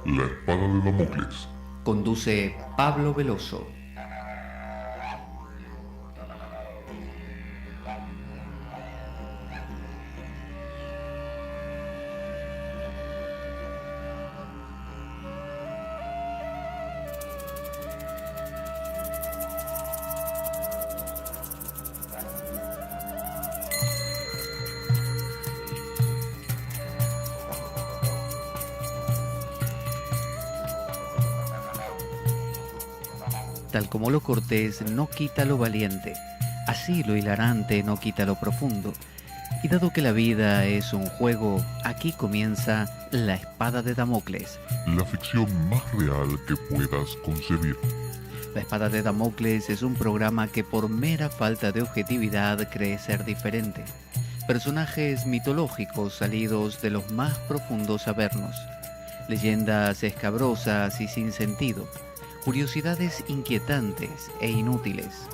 La espada de Damocles. Conduce Pablo Veloso. Tal como lo cortés no quita lo valiente, así lo hilarante no quita lo profundo. Y dado que la vida es un juego, aquí comienza La Espada de Damocles. La ficción más real que puedas concebir. La Espada de Damocles es un programa que por mera falta de objetividad cree ser diferente. Personajes mitológicos salidos de los más profundos avernos. Leyendas escabrosas y sin sentido. Curiosidades inquietantes e inútiles.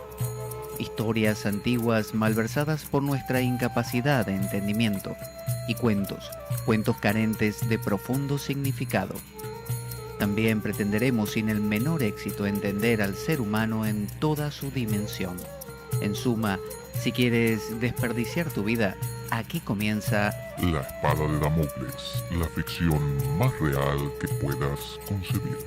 Historias antiguas malversadas por nuestra incapacidad de entendimiento. Y cuentos carentes de profundo significado. También pretenderemos sin el menor éxito entender al ser humano en toda su dimensión. En suma, si quieres desperdiciar tu vida, aquí comienza La espada de Damocles. La ficción más real que puedas concebir.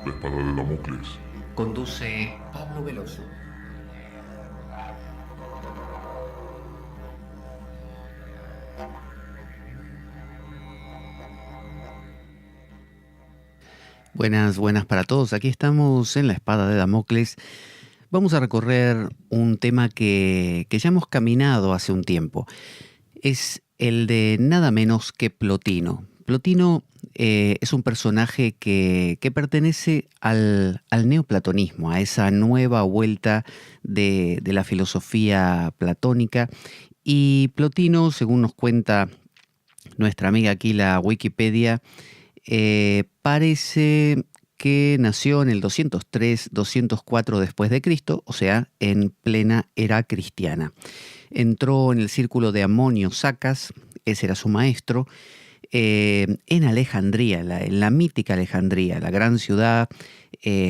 La espada de Damocles. Conduce Pablo Veloso. Buenas para todos. Aquí estamos en La Espada de Damocles. Vamos a recorrer un tema que ya hemos caminado hace un tiempo. Es el de nada menos que Plotino. Plotino es un personaje que pertenece al neoplatonismo, a esa nueva vuelta de la filosofía platónica. Y Plotino, según nos cuenta nuestra amiga aquí, la Wikipedia, parece que nació en el 203-204 después de Cristo, o sea, en plena era cristiana. Entró en el círculo de Amonio Sacas, ese era su maestro, en Alejandría, en la mítica Alejandría, la gran ciudad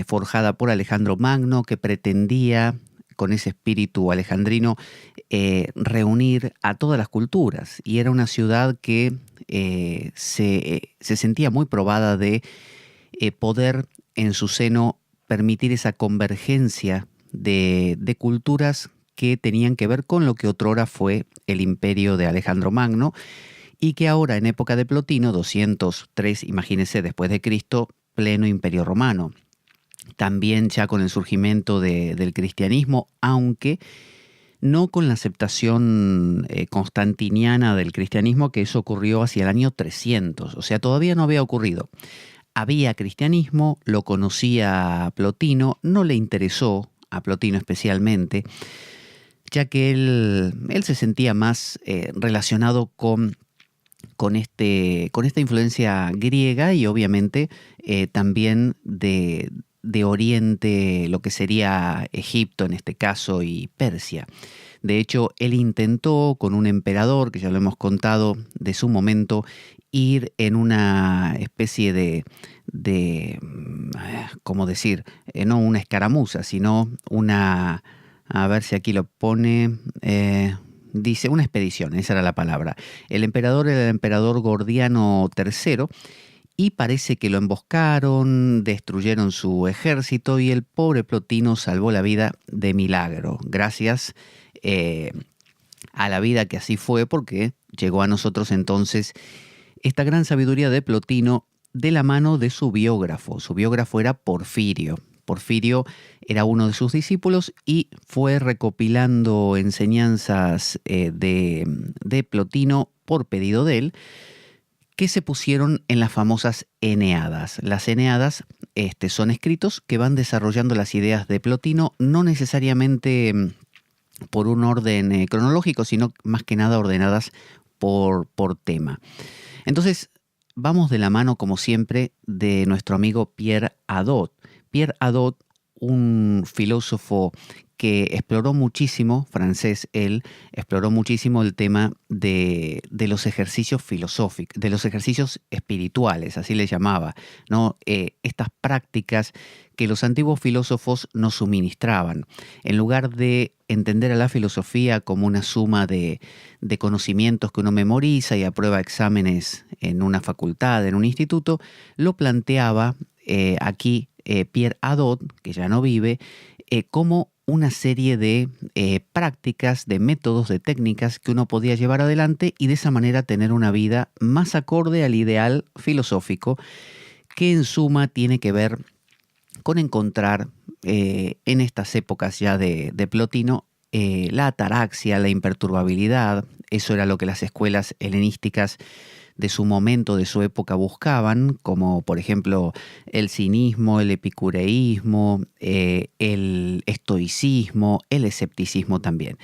forjada por Alejandro Magno, que pretendía, con ese espíritu alejandrino, reunir a todas las culturas. Y era una ciudad que se sentía muy probada de poder en su seno permitir esa convergencia de culturas que tenían que ver con lo que otrora fue el imperio de Alejandro Magno, y que ahora, en época de Plotino, 203, imagínense, después de Cristo, pleno imperio romano. También ya con el surgimiento del cristianismo, aunque no con la aceptación constantiniana del cristianismo, que eso ocurrió hacia el año 300, o sea, todavía no había ocurrido. Había cristianismo, lo conocía Plotino, no le interesó a Plotino especialmente, ya que él se sentía más relacionado con esta influencia griega y obviamente también de Oriente, lo que sería Egipto en este caso y Persia. De hecho, él intentó con un emperador, que ya lo hemos contado de su momento, ir en una especie ¿cómo decir? No una escaramuza, sino una, a ver si aquí lo pone, dice una expedición, esa era la palabra. El emperador era el emperador Gordiano III, y parece que lo emboscaron, destruyeron su ejército y el pobre Plotino salvó la vida de milagro, gracias a la vida que así fue, porque llegó a nosotros entonces esta gran sabiduría de Plotino de la mano de su biógrafo. Su biógrafo era Porfirio. Porfirio era uno de sus discípulos y fue recopilando enseñanzas de Plotino por pedido de él, que se pusieron en las famosas Eneadas. Las Eneadas son escritos que van desarrollando las ideas de Plotino, no necesariamente por un orden cronológico, sino más que nada ordenadas por tema. Entonces, vamos de la mano, como siempre, de nuestro amigo Pierre Hadot. Pierre Hadot, un filósofo que exploró muchísimo, francés él, exploró muchísimo el tema de los ejercicios filosóficos, de los ejercicios espirituales, así le llamaba, ¿no? Estas prácticas que los antiguos filósofos nos suministraban. En lugar de entender a la filosofía como una suma de conocimientos que uno memoriza y aprueba exámenes en una facultad, en un instituto, lo planteaba aquí Pierre Hadot, que ya no vive, como una serie de prácticas, de métodos, de técnicas que uno podía llevar adelante y de esa manera tener una vida más acorde al ideal filosófico, que en suma tiene que ver con encontrar en estas épocas ya de Plotino la ataraxia, la imperturbabilidad. Eso era lo que las escuelas helenísticas de su momento, de su época buscaban, como por ejemplo el cinismo, el epicureísmo, el estoicismo, el escepticismo también.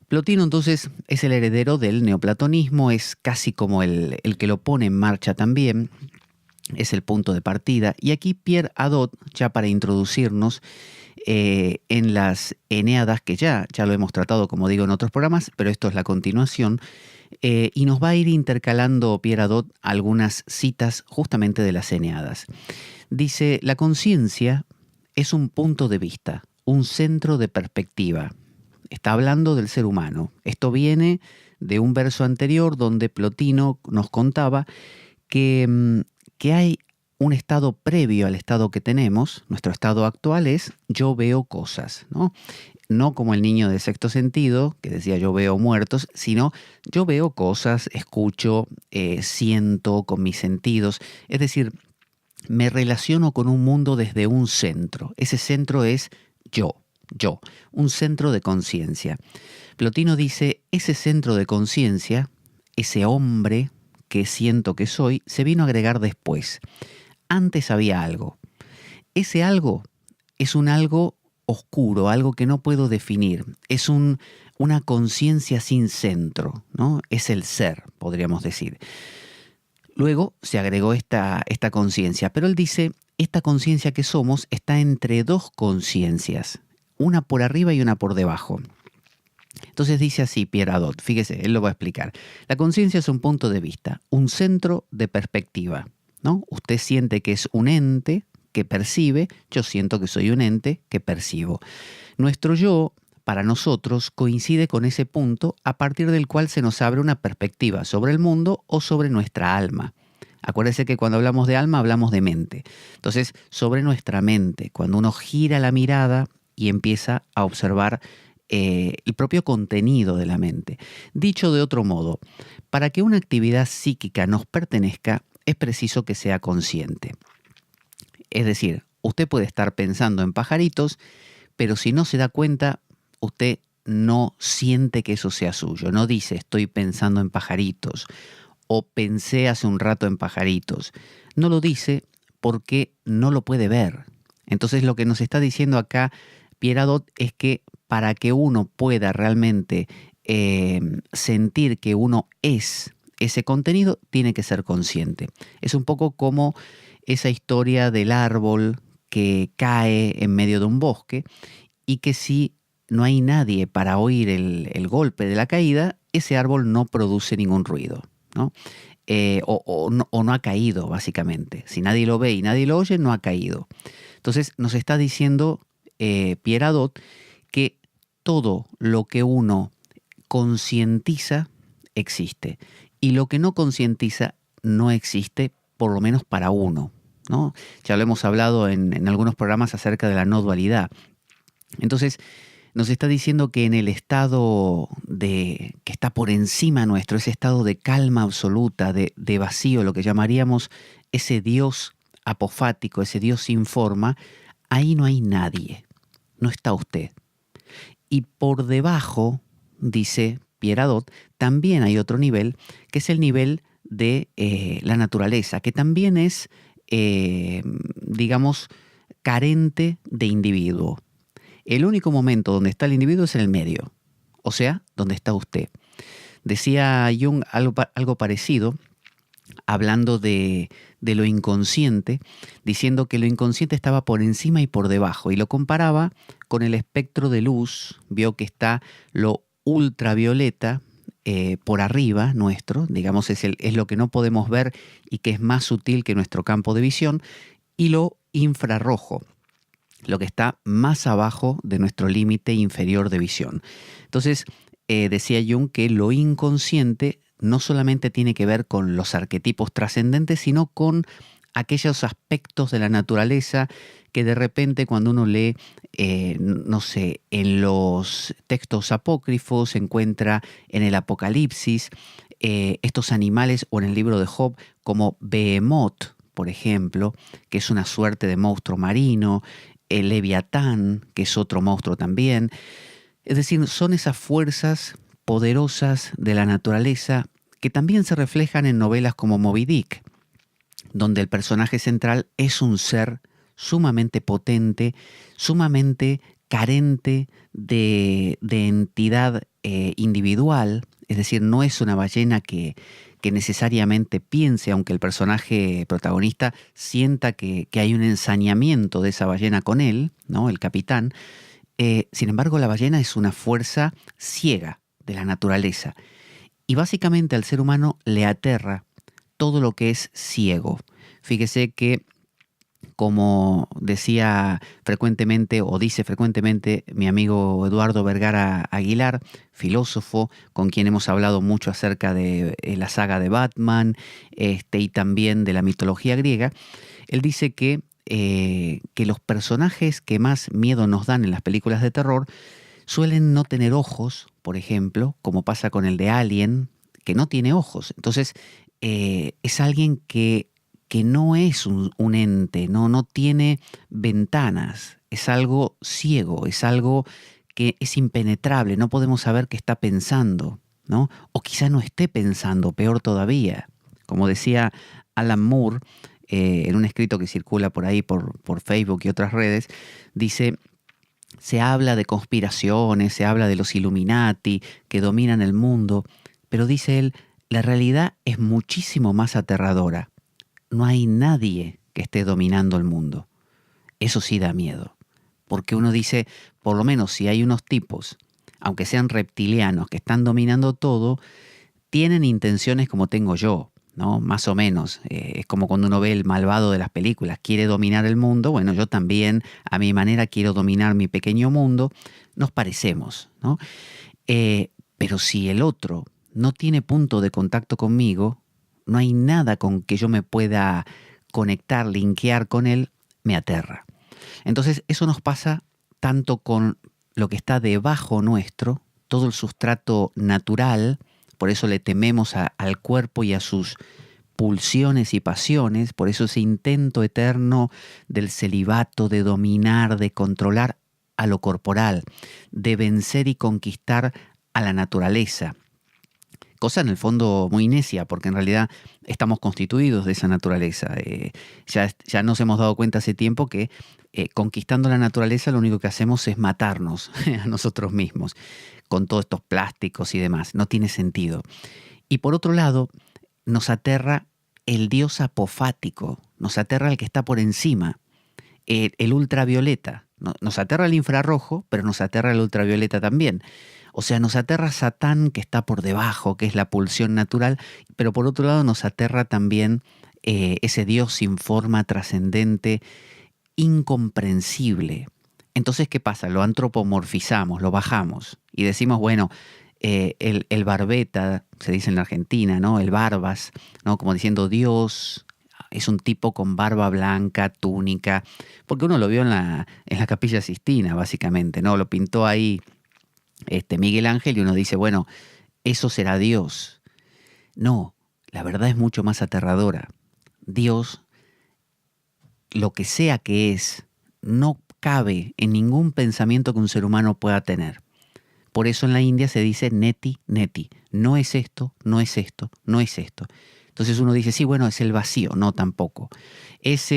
Plotino entonces es el heredero del neoplatonismo, es casi como el que lo pone en marcha también, es el punto de partida. Y aquí Pierre Hadot, ya para introducirnos en las Eneadas, que ya lo hemos tratado, como digo, en otros programas, pero esto es la continuación, y nos va a ir intercalando Pierre Hadot algunas citas justamente de las Eneadas. Dice, la conciencia es un punto de vista, un centro de perspectiva. Está hablando del ser humano. Esto viene de un verso anterior donde Plotino nos contaba que hay un estado previo al estado que tenemos. Nuestro estado actual es yo veo cosas, ¿no? No como el niño de sexto sentido, que decía yo veo muertos, sino yo veo cosas, escucho, siento con mis sentidos. Es decir, me relaciono con un mundo desde un centro. Ese centro es yo, un centro de conciencia. Plotino dice, ese centro de conciencia, ese hombre que siento que soy, se vino a agregar después. Antes había algo. Ese algo es un algo oscuro, algo que no puedo definir. Es una conciencia sin centro, ¿no? Es el ser, podríamos decir. Luego se agregó esta conciencia, pero él dice, esta conciencia que somos está entre dos conciencias, una por arriba y una por debajo. Entonces dice así Pierre Hadot, fíjese, él lo va a explicar. La conciencia es un punto de vista, un centro de perspectiva, ¿no? Usted siente que es un ente que percibe, yo siento que soy un ente que percibo. Nuestro yo, para nosotros, coincide con ese punto a partir del cual se nos abre una perspectiva sobre el mundo o sobre nuestra alma. Acuérdese que cuando hablamos de alma hablamos de mente. Entonces, sobre nuestra mente, cuando uno gira la mirada y empieza a observar el propio contenido de la mente. Dicho de otro modo, para que una actividad psíquica nos pertenezca, es preciso que sea consciente. Es decir, usted puede estar pensando en pajaritos, pero si no se da cuenta, usted no siente que eso sea suyo. No dice, estoy pensando en pajaritos, o pensé hace un rato en pajaritos. No lo dice porque no lo puede ver. Entonces lo que nos está diciendo acá Pierre Hadot es que para que uno pueda realmente sentir que uno es ese contenido, tiene que ser consciente. Es un poco como esa historia del árbol que cae en medio de un bosque y que si no hay nadie para oír el golpe de la caída, ese árbol no produce ningún ruido, ¿no? O no ha caído, básicamente. Si nadie lo ve y nadie lo oye, no ha caído. Entonces nos está diciendo Pierre Hadot que todo lo que uno concientiza existe y lo que no concientiza no existe, por lo menos para uno, ¿no? Ya lo hemos hablado en algunos programas acerca de la no dualidad. Entonces nos está diciendo que en el estado que está por encima nuestro, ese estado de calma absoluta, de vacío, lo que llamaríamos ese Dios apofático, ese Dios sin forma, ahí no hay nadie, no está usted. Y por debajo, dice Pierre Hadot, también hay otro nivel, que es el nivel de la naturaleza, que también es, digamos, carente de individuo. El único momento donde está el individuo es en el medio, o sea, donde está usted. Decía Jung algo parecido, hablando de lo inconsciente, diciendo que lo inconsciente estaba por encima y por debajo, y lo comparaba con el espectro de luz. Vio que está lo ultravioleta por arriba nuestro, digamos, es lo que no podemos ver y que es más sutil que nuestro campo de visión, y lo infrarrojo, lo que está más abajo de nuestro límite inferior de visión. Entonces, decía Jung que lo inconsciente no solamente tiene que ver con los arquetipos trascendentes, sino con aquellos aspectos de la naturaleza que de repente cuando uno lee, no sé, en los textos apócrifos, se encuentra en el Apocalipsis, estos animales, o en el libro de Job, como Behemoth, por ejemplo, que es una suerte de monstruo marino, el Leviatán, que es otro monstruo también. Es decir, son esas fuerzas poderosas de la naturaleza que también se reflejan en novelas como Moby Dick, donde el personaje central es un ser sumamente potente, sumamente carente de entidad individual. Es decir, no es una ballena que necesariamente piense, aunque el personaje protagonista sienta que hay un ensañamiento de esa ballena con él, ¿no? El capitán. Sin embargo, la ballena es una fuerza ciega de la naturaleza. Y básicamente al ser humano le aterra todo lo que es ciego. Fíjese que, como decía frecuentemente, o dice frecuentemente mi amigo Eduardo Vergara Aguilar, filósofo con quien hemos hablado mucho acerca de la saga de Batman, y también de la mitología griega, él dice que los personajes que más miedo nos dan en las películas de terror suelen no tener ojos, por ejemplo, como pasa con el de Alien, que no tiene ojos. Entonces, es alguien que no es un ente, no tiene ventanas, es algo ciego, es algo que es impenetrable, no podemos saber qué está pensando, ¿no? O quizá no esté pensando, peor todavía. Como decía Alan Moore, en un escrito que circula por ahí, por Facebook y otras redes, dice: se habla de conspiraciones, se habla de los Illuminati que dominan el mundo, pero dice él, la realidad es muchísimo más aterradora. No hay nadie que esté dominando el mundo. Eso sí da miedo, porque uno dice, por lo menos si hay unos tipos, aunque sean reptilianos, que están dominando todo, tienen intenciones como tengo yo, ¿no? Más o menos. Es como cuando uno ve el malvado de las películas, quiere dominar el mundo. Bueno, yo también, a mi manera, quiero dominar mi pequeño mundo. Nos parecemos, ¿no? Pero si el otro no tiene punto de contacto conmigo, no hay nada con que yo me pueda conectar, linkear con él, me aterra. Entonces, eso nos pasa tanto con lo que está debajo nuestro, todo el sustrato natural. Por eso le tememos al cuerpo y a sus pulsiones y pasiones, por eso ese intento eterno del celibato, de dominar, de controlar a lo corporal, de vencer y conquistar a la naturaleza. Cosa en el fondo muy necia, porque en realidad estamos constituidos de esa naturaleza. Ya nos hemos dado cuenta hace tiempo que conquistando la naturaleza lo único que hacemos es matarnos a nosotros mismos, con todos estos plásticos y demás. No tiene sentido. Y por otro lado, nos aterra el dios apofático, nos aterra el que está por encima, el ultravioleta. Nos aterra el infrarrojo, pero nos aterra el ultravioleta también. O sea, nos aterra Satán, que está por debajo, que es la pulsión natural, pero por otro lado nos aterra también ese Dios sin forma, trascendente, incomprensible. Entonces, ¿qué pasa? Lo antropomorfizamos, lo bajamos y decimos, bueno, el barbeta, se dice en la Argentina, ¿no? El barbas, ¿no? Como diciendo Dios es un tipo con barba blanca, túnica, porque uno lo vio en la Capilla Sistina, básicamente, ¿no? Lo pintó ahí Miguel Ángel y uno dice, bueno, eso será Dios. No, la verdad es mucho más aterradora. Dios, lo que sea que es, no cabe en ningún pensamiento que un ser humano pueda tener. Por eso en la India se dice neti, neti. No es esto, no es esto, no es esto. Entonces uno dice, sí, bueno, es el vacío. No, tampoco. Es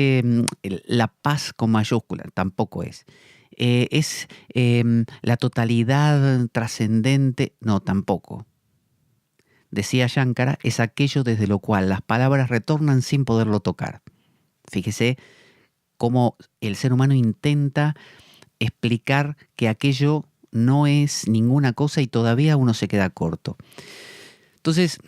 la paz con mayúscula. Tampoco es. Es la totalidad trascendente. No, tampoco. Decía Shankara, es aquello desde lo cual las palabras retornan sin poderlo tocar. Fíjese cómo el ser humano intenta explicar que aquello no es ninguna cosa y todavía uno se queda corto. Entonces,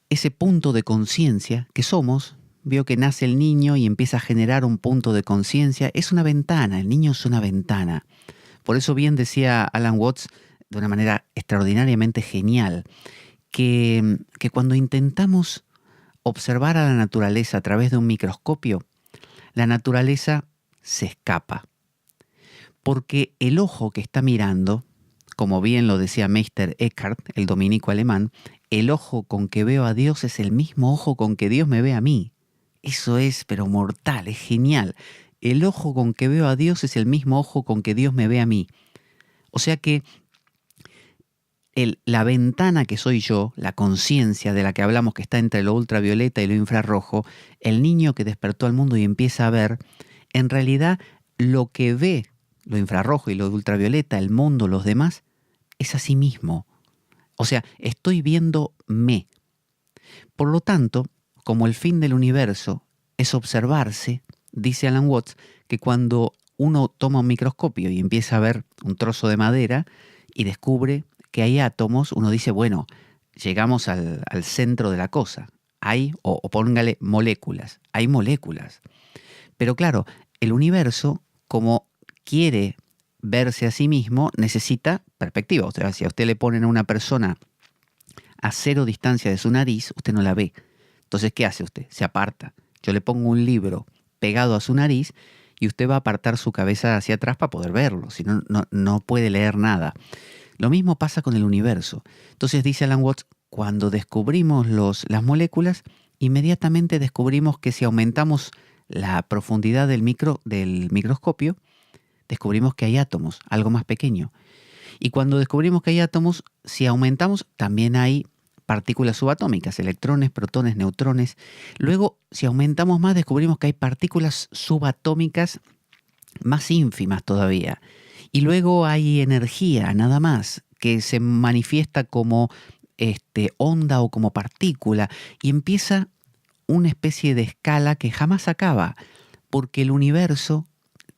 ese punto de conciencia que somos, veo que nace el niño y empieza a generar un punto de conciencia, es una ventana, el niño es una ventana. Por eso bien decía Alan Watts, de una manera extraordinariamente genial, que cuando intentamos observar a la naturaleza a través de un microscopio, la naturaleza se escapa. Porque el ojo que está mirando, como bien lo decía Meister Eckhart, el dominico alemán, el ojo con que veo a Dios es el mismo ojo con que Dios me ve a mí. Eso es, pero mortal, es genial. El ojo con que veo a Dios es el mismo ojo con que Dios me ve a mí. O sea que la ventana que soy yo, la conciencia de la que hablamos que está entre lo ultravioleta y lo infrarrojo, el niño que despertó al mundo y empieza a ver, en realidad lo que ve, lo infrarrojo y lo ultravioleta, el mundo, los demás, es a sí mismo. O sea, estoy viéndome. Por lo tanto, como el fin del universo es observarse, dice Alan Watts, que cuando uno toma un microscopio y empieza a ver un trozo de madera y descubre que hay átomos, uno dice, bueno, llegamos al centro de la cosa. Hay, o póngale moléculas, hay moléculas. Pero claro, el universo, como quiere verse a sí mismo, necesita perspectiva. O sea, si a usted le ponen a una persona a 0 distancia de su nariz, usted no la ve. Entonces, ¿qué hace usted? Se aparta. Yo le pongo un libro pegado a su nariz y usted va a apartar su cabeza hacia atrás para poder verlo. Si no, no puede leer nada. Lo mismo pasa con el universo. Entonces, dice Alan Watts, cuando descubrimos las moléculas, inmediatamente descubrimos que si aumentamos la profundidad del microscopio, descubrimos que hay átomos, algo más pequeño. Y cuando descubrimos que hay átomos, si aumentamos, también hay partículas subatómicas, electrones, protones, neutrones. Luego, si aumentamos más, descubrimos que hay partículas subatómicas más ínfimas todavía. Y luego hay energía, nada más, que se manifiesta como onda o como partícula. Y empieza una especie de escala que jamás acaba, porque el universo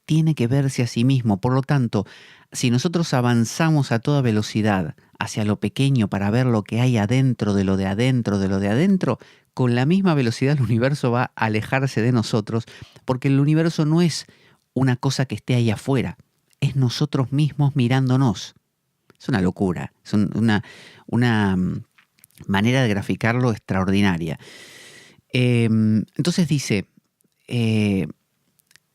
tiene que verse a sí mismo. Por lo tanto, si nosotros avanzamos a toda velocidad hacia lo pequeño para ver lo que hay adentro de lo de adentro, de lo de adentro, con la misma velocidad el universo va a alejarse de nosotros, porque el universo no es una cosa que esté ahí afuera, es nosotros mismos mirándonos. Es una locura, es una manera de graficarlo extraordinaria. Entonces dice,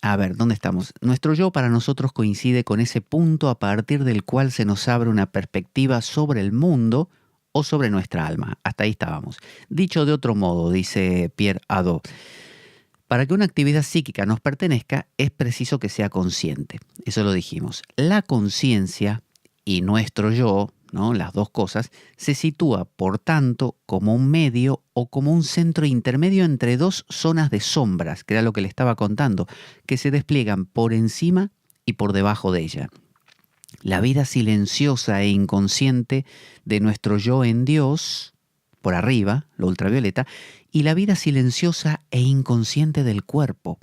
a ver, ¿dónde estamos? Nuestro yo para nosotros coincide con ese punto a partir del cual se nos abre una perspectiva sobre el mundo o sobre nuestra alma. Hasta ahí estábamos. Dicho de otro modo, dice Pierre Hadot, para que una actividad psíquica nos pertenezca es preciso que sea consciente. Eso lo dijimos. La conciencia y nuestro yo, ¿no? Las dos cosas, se sitúa, por tanto, como un medio o como un centro intermedio entre dos zonas de sombras, que era lo que le estaba contando, que se despliegan por encima y por debajo de ella. La vida silenciosa e inconsciente de nuestro yo en Dios, por arriba, lo ultravioleta, y la vida silenciosa e inconsciente del cuerpo.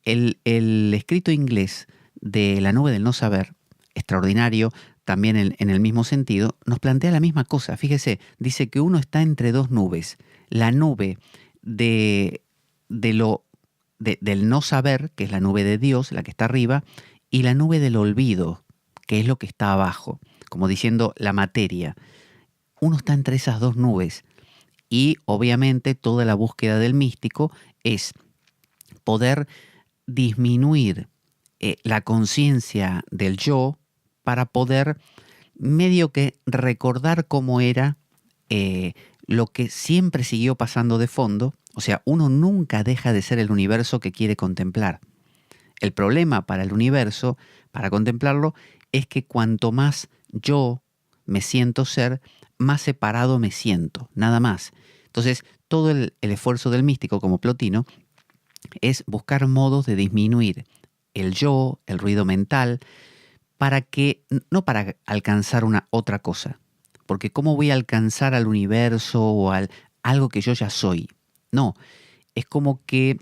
El escrito inglés de La nube del no saber, extraordinario, también en el mismo sentido, nos plantea la misma cosa. Fíjese, dice que uno está entre dos nubes. La nube del no saber, que es la nube de Dios, la que está arriba, y la nube del olvido, que es lo que está abajo, como diciendo la materia. Uno está entre esas dos nubes. Y obviamente toda la búsqueda del místico es poder disminuir la conciencia del yo para poder medio que recordar cómo era lo que siempre siguió pasando de fondo. O sea, uno nunca deja de ser el universo que quiere contemplar. El problema para el universo, para contemplarlo, es que cuanto más yo me siento ser, más separado me siento, nada más. Entonces, todo el esfuerzo del místico como Plotino es buscar modos de disminuir el yo, el ruido mental, no para alcanzar una otra cosa. Porque ¿cómo voy a alcanzar al universo o algo que yo ya soy? No, es como que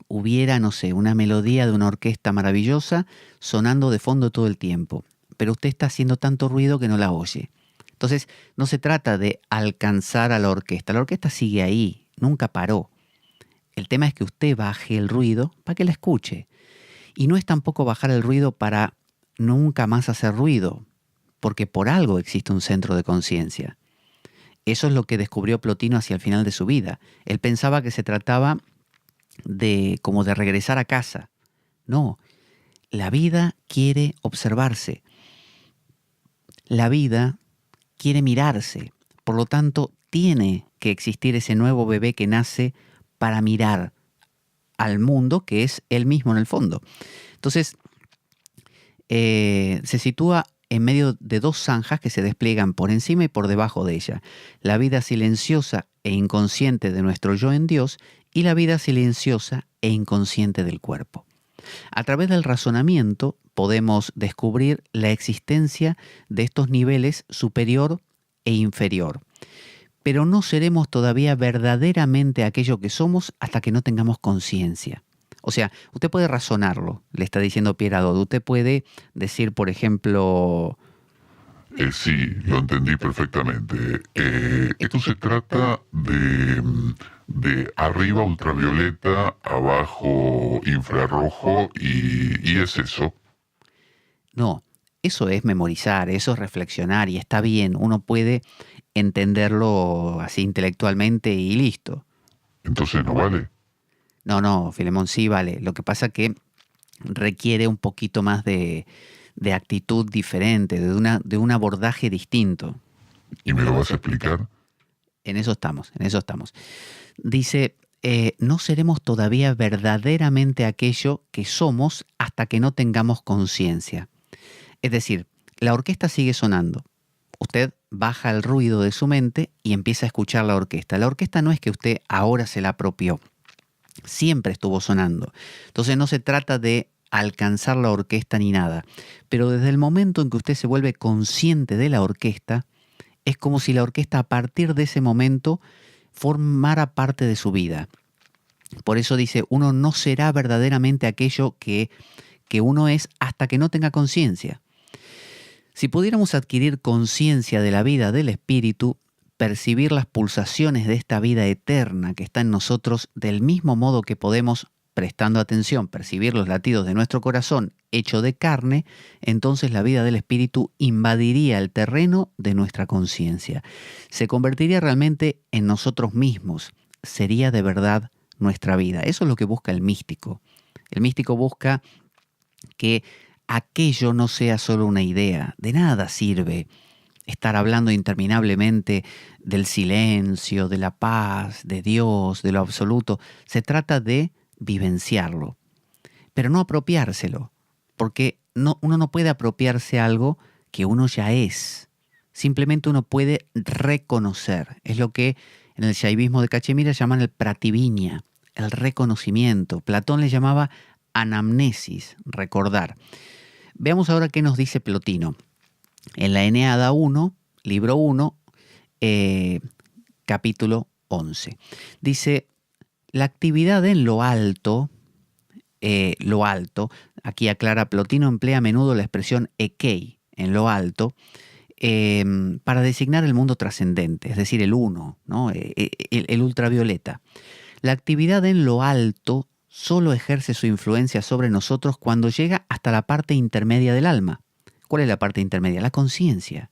hubiera, no sé, una melodía de una orquesta maravillosa sonando de fondo todo el tiempo, pero usted está haciendo tanto ruido que no la oye. Entonces, no se trata de alcanzar a la orquesta sigue ahí, nunca paró. El tema es que usted baje el ruido para que la escuche. Y no es tampoco bajar el ruido para nunca más hacer ruido, porque por algo existe un centro de conciencia. Eso es lo que descubrió Plotino hacia el final de su vida. Él pensaba que se trataba como de regresar a casa. No, la vida quiere observarse. La vida quiere mirarse. Por lo tanto, tiene que existir ese nuevo bebé que nace para mirar al mundo que es él mismo en el fondo. Entonces, se sitúa en medio de dos zanjas que se despliegan por encima y por debajo de ella. La vida silenciosa e inconsciente de nuestro yo en Dios y la vida silenciosa e inconsciente del cuerpo. A través del razonamiento podemos descubrir la existencia de estos niveles superior e inferior. Pero no seremos todavía verdaderamente aquello que somos hasta que no tengamos conciencia. O sea, usted puede razonarlo, le está diciendo Pierre Hadot. Usted puede decir, por ejemplo... Sí, lo entendí perfectamente. Esto se trata de arriba ultravioleta, abajo infrarrojo y es eso. No, eso es memorizar, eso es reflexionar y está bien. Uno puede entenderlo así intelectualmente y listo. Entonces no vale. No, Filemón, sí vale. Lo que pasa que requiere un poquito más de actitud diferente, de un abordaje distinto. ¿Y me lo vas a explicar? En eso estamos. Dice, no seremos todavía verdaderamente aquello que somos hasta que no tengamos conciencia. Es decir, la orquesta sigue sonando. Usted baja el ruido de su mente y empieza a escuchar la orquesta. La orquesta no es que usted ahora se la apropió. Siempre estuvo sonando. Entonces no se trata de alcanzar la orquesta ni nada. Pero desde el momento en que usted se vuelve consciente de la orquesta, es como si la orquesta a partir de ese momento formara parte de su vida. Por eso dice, uno no será verdaderamente aquello que uno es hasta que no tenga conciencia. Si pudiéramos adquirir conciencia de la vida del espíritu, percibir las pulsaciones de esta vida eterna que está en nosotros del mismo modo que podemos, prestando atención, percibir los latidos de nuestro corazón hecho de carne, entonces la vida del espíritu invadiría el terreno de nuestra conciencia. Se convertiría realmente en nosotros mismos. Sería de verdad nuestra vida. Eso es lo que busca el místico. El místico busca que aquello no sea solo una idea. De nada sirve estar hablando interminablemente del silencio, de la paz, de Dios, de lo absoluto. Se trata de vivenciarlo, pero no apropiárselo, porque uno no puede apropiarse algo que uno ya es. Simplemente uno puede reconocer. Es lo que en el shaivismo de Cachemira llaman el prativiña, el reconocimiento. Platón le llamaba anamnesis, recordar. Veamos ahora qué nos dice Plotino. En la Eneada 1, libro 1, capítulo 11. Dice, la actividad en lo alto, aquí aclara Plotino, emplea a menudo la expresión ekei, en lo alto, para designar el mundo trascendente, es decir, el uno, ¿no? el ultravioleta. La actividad en lo alto solo ejerce su influencia sobre nosotros cuando llega hasta la parte intermedia del alma. ¿Cuál es la parte intermedia? La conciencia.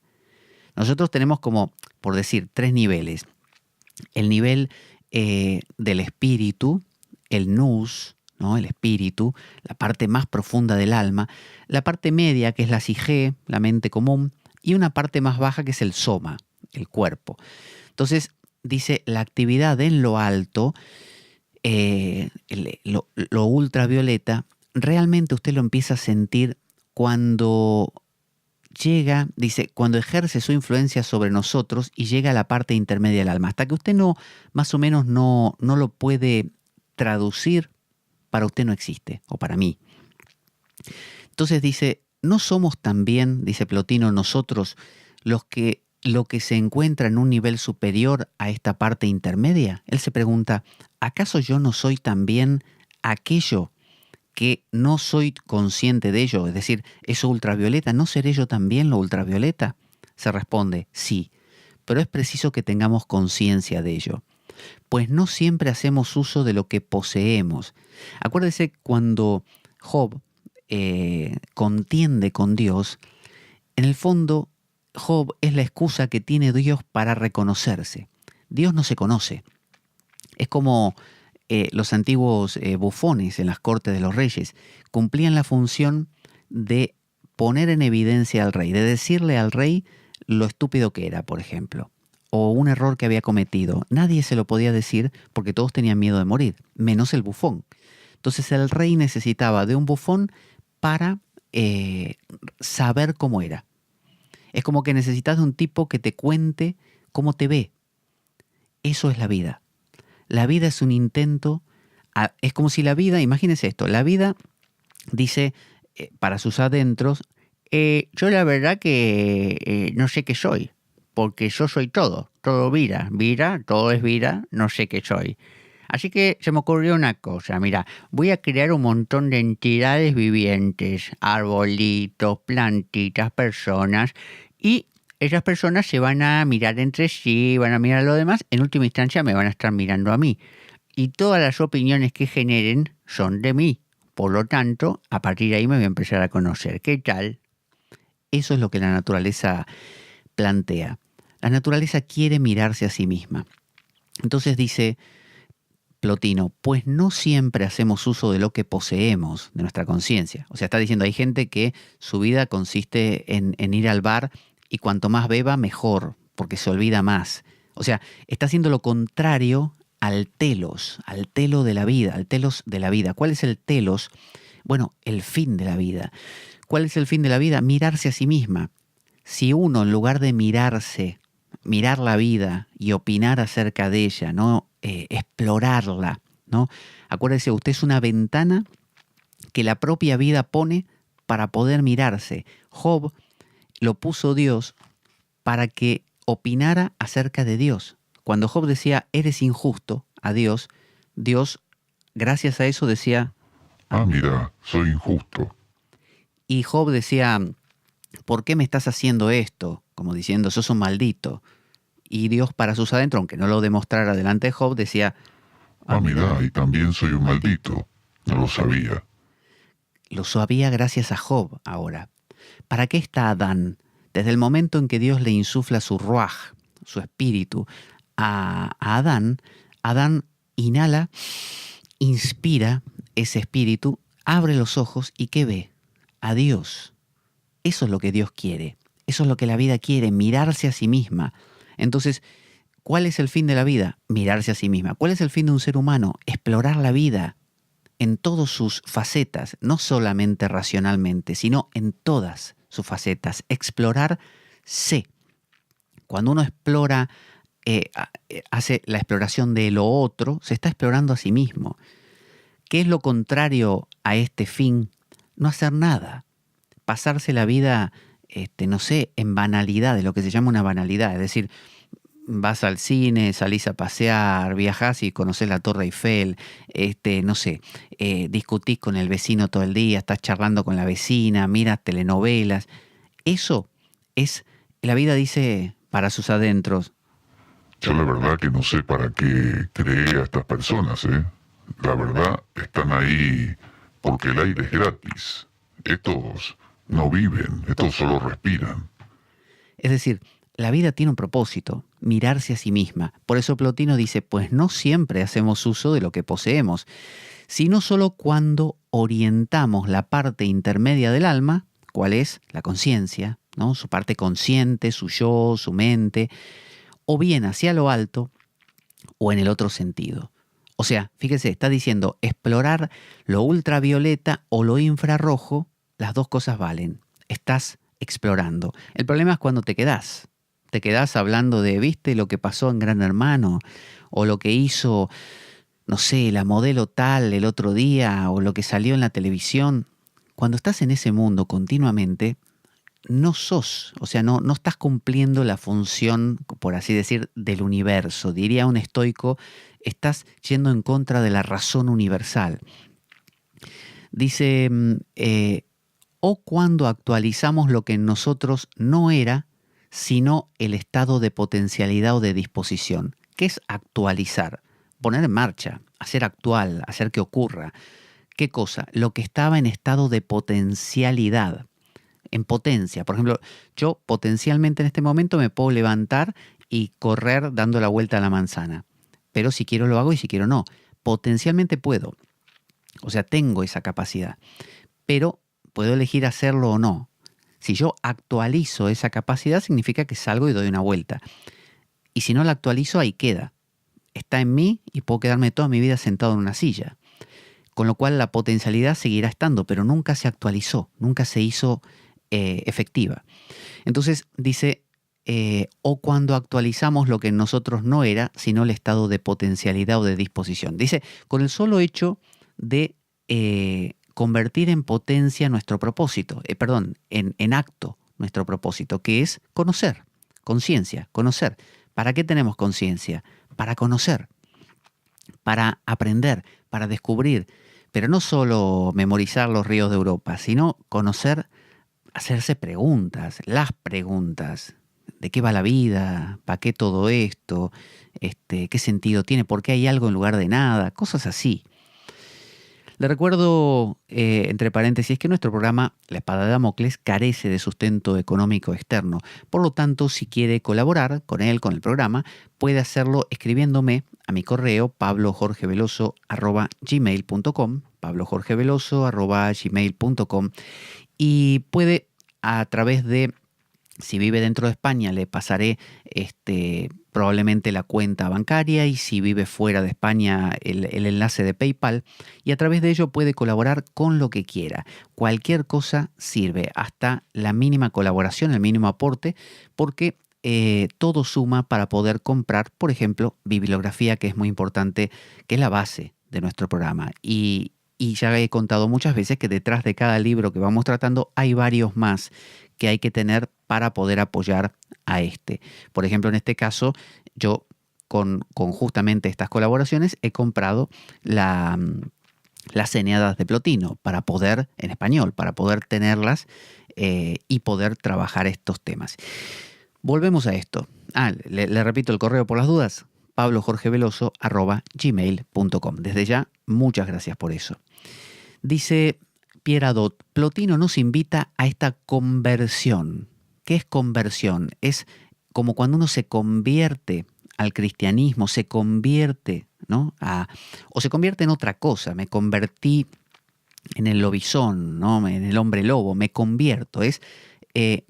Nosotros tenemos como, por decir, 3 niveles. El nivel del espíritu, el nous, ¿no? El espíritu, la parte más profunda del alma, la parte media, que es la psique, la mente común, y una parte más baja, que es el soma, el cuerpo. Entonces, dice, la actividad en lo alto, lo ultravioleta, realmente usted lo empieza a sentir cuando llega, dice, cuando ejerce su influencia sobre nosotros y llega a la parte intermedia del alma. Hasta que usted no, más o menos no lo puede traducir, para usted no existe, o para mí. Entonces dice, ¿no somos también, dice Plotino, nosotros lo que se encuentra en un nivel superior a esta parte intermedia? Él se pregunta, ¿acaso yo no soy también aquello que no soy consciente de ello? Es decir, eso ultravioleta, ¿no seré yo también lo ultravioleta? Se responde, sí, pero es preciso que tengamos conciencia de ello, pues no siempre hacemos uso de lo que poseemos. Acuérdese cuando Job contiende con Dios, en el fondo Job es la excusa que tiene Dios para reconocerse. Dios no se conoce. Es como los antiguos bufones en las cortes de los reyes cumplían la función de poner en evidencia al rey, de decirle al rey lo estúpido que era, por ejemplo, o un error que había cometido. Nadie se lo podía decir porque todos tenían miedo de morir, menos el bufón. Entonces el rey necesitaba de un bufón para saber cómo era. Es como que necesitas de un tipo que te cuente cómo te ve. Eso es la vida. La vida es un intento, es como si la vida, imagínense esto, la vida dice para sus adentros, yo la verdad que no sé qué soy, porque yo soy todo vida, todo es vida, no sé qué soy. Así que se me ocurrió una cosa, mira, voy a crear un montón de entidades vivientes, arbolitos, plantitas, personas, y esas personas se van a mirar entre sí, van a mirar a lo demás, en última instancia me van a estar mirando a mí. Y todas las opiniones que generen son de mí. Por lo tanto, a partir de ahí me voy a empezar a conocer. ¿Qué tal? Eso es lo que la naturaleza plantea. La naturaleza quiere mirarse a sí misma. Entonces dice Plotino, pues no siempre hacemos uso de lo que poseemos, de nuestra conciencia. O sea, está diciendo, hay gente que su vida consiste en ir al bar y cuanto más beba, mejor, porque se olvida más. O sea, está haciendo lo contrario al telo de la vida, al telos de la vida. ¿Cuál es el telos? Bueno, el fin de la vida. ¿Cuál es el fin de la vida? Mirarse a sí misma. Si uno, en lugar de mirarse, mirar la vida y opinar acerca de ella, ¿no? Explorarla, ¿no? Acuérdese, usted es una ventana que la propia vida pone para poder mirarse. Job lo puso Dios para que opinara acerca de Dios. Cuando Job decía, eres injusto a Dios, Dios, gracias a eso, decía, mira, soy injusto. Y Job decía, ¿por qué me estás haciendo esto? Como diciendo, sos un maldito. Y Dios para sus adentros, aunque no lo demostrara delante de Job, decía, mira, y también soy un maldito. No lo sabía. Lo sabía gracias a Job ahora. ¿Para qué está Adán? Desde el momento en que Dios le insufla su ruaj, su espíritu, a Adán, Adán inhala, inspira ese espíritu, abre los ojos y ¿qué ve? A Dios. Eso es lo que Dios quiere. Eso es lo que la vida quiere, mirarse a sí misma. Entonces, ¿cuál es el fin de la vida? Mirarse a sí misma. ¿Cuál es el fin de un ser humano? Explorar la vida en todas sus facetas, no solamente racionalmente, sino en todas sus facetas. Explorarse. Cuando uno explora, hace la exploración de lo otro, se está explorando a sí mismo. ¿Qué es lo contrario a este fin? No hacer nada. Pasarse la vida, no sé, en banalidades, lo que se llama una banalidad. Es decir, vas al cine, salís a pasear, viajás y conocés la Torre Eiffel, no sé, discutís con el vecino todo el día, estás charlando con la vecina, miras telenovelas. Eso es, la vida dice para sus adentros. Yo la verdad que no sé para qué creé a estas personas, ¿eh? La verdad, están ahí porque el aire es gratis. Estos no viven, estos solo respiran. Es decir, la vida tiene un propósito, mirarse a sí misma. Por eso Plotino dice, pues no siempre hacemos uso de lo que poseemos, sino solo cuando orientamos la parte intermedia del alma, cuál es la conciencia, ¿no? Su parte consciente, su yo, su mente, o bien hacia lo alto o en el otro sentido. O sea, fíjese, está diciendo explorar lo ultravioleta o lo infrarrojo, las dos cosas valen. Estás explorando. El problema es cuando te quedás. Te quedás hablando de, ¿viste lo que pasó en Gran Hermano? O lo que hizo, no sé, la modelo tal el otro día, o lo que salió en la televisión. Cuando estás en ese mundo continuamente, no sos, o sea, no estás cumpliendo la función, por así decir, del universo. Diría un estoico, estás yendo en contra de la razón universal. Dice, o cuando actualizamos lo que en nosotros no era, sino el estado de potencialidad o de disposición. ¿Qué es actualizar? Poner en marcha, hacer actual, hacer que ocurra. ¿Qué cosa? Lo que estaba en estado de potencialidad, en potencia. Por ejemplo, yo potencialmente en este momento me puedo levantar y correr dando la vuelta a la manzana. Pero si quiero lo hago y si quiero no. Potencialmente puedo. O sea, tengo esa capacidad. Pero puedo elegir hacerlo o no. Si yo actualizo esa capacidad, significa que salgo y doy una vuelta. Y si no la actualizo, ahí queda. Está en mí y puedo quedarme toda mi vida sentado en una silla. Con lo cual la potencialidad seguirá estando, pero nunca se actualizó, nunca se hizo efectiva. Entonces dice, o cuando actualizamos lo que en nosotros no era, sino el estado de potencialidad o de disposición. Dice, con el solo hecho de convertir en potencia nuestro propósito, en acto nuestro propósito, que es conocer, conciencia, conocer. ¿Para qué tenemos conciencia? Para conocer, para aprender, para descubrir, pero no solo memorizar los ríos de Europa, sino conocer, hacerse preguntas, las preguntas. ¿De qué va la vida? ¿Para qué todo esto? ¿Qué sentido tiene? ¿Por qué hay algo en lugar de nada? Cosas así. Le recuerdo, entre paréntesis, que nuestro programa La Espada de Damocles carece de sustento económico externo. Por lo tanto, si quiere colaborar con él, con el programa, puede hacerlo escribiéndome a mi correo pablojorgeveloso@gmail.com, pablojorgeveloso@gmail.com, y puede a través de, si vive dentro de España, le pasaré probablemente la cuenta bancaria, y si vive fuera de España, el enlace de PayPal, y a través de ello puede colaborar con lo que quiera. Cualquier cosa sirve, hasta la mínima colaboración, el mínimo aporte, porque todo suma para poder comprar, por ejemplo, bibliografía, que es muy importante, que es la base de nuestro programa. Y ya he contado muchas veces que detrás de cada libro que vamos tratando hay varios más que hay que tener para poder apoyar a este. Por ejemplo, en este caso, yo con justamente estas colaboraciones he comprado las Eneadas de Plotino para poder, en español, para poder tenerlas y poder trabajar estos temas. Volvemos a esto. Le repito el correo por las dudas, pablojorgeveloso@gmail.com. Desde ya, muchas gracias por eso. Dice Pierre Adot, Plotino nos invita a esta conversión. ¿Qué es conversión? Es como cuando uno se convierte al cristianismo, se convierte, ¿no? O se convierte en otra cosa. Me convertí en el lobizón, ¿no? En el hombre lobo, me convierto. Es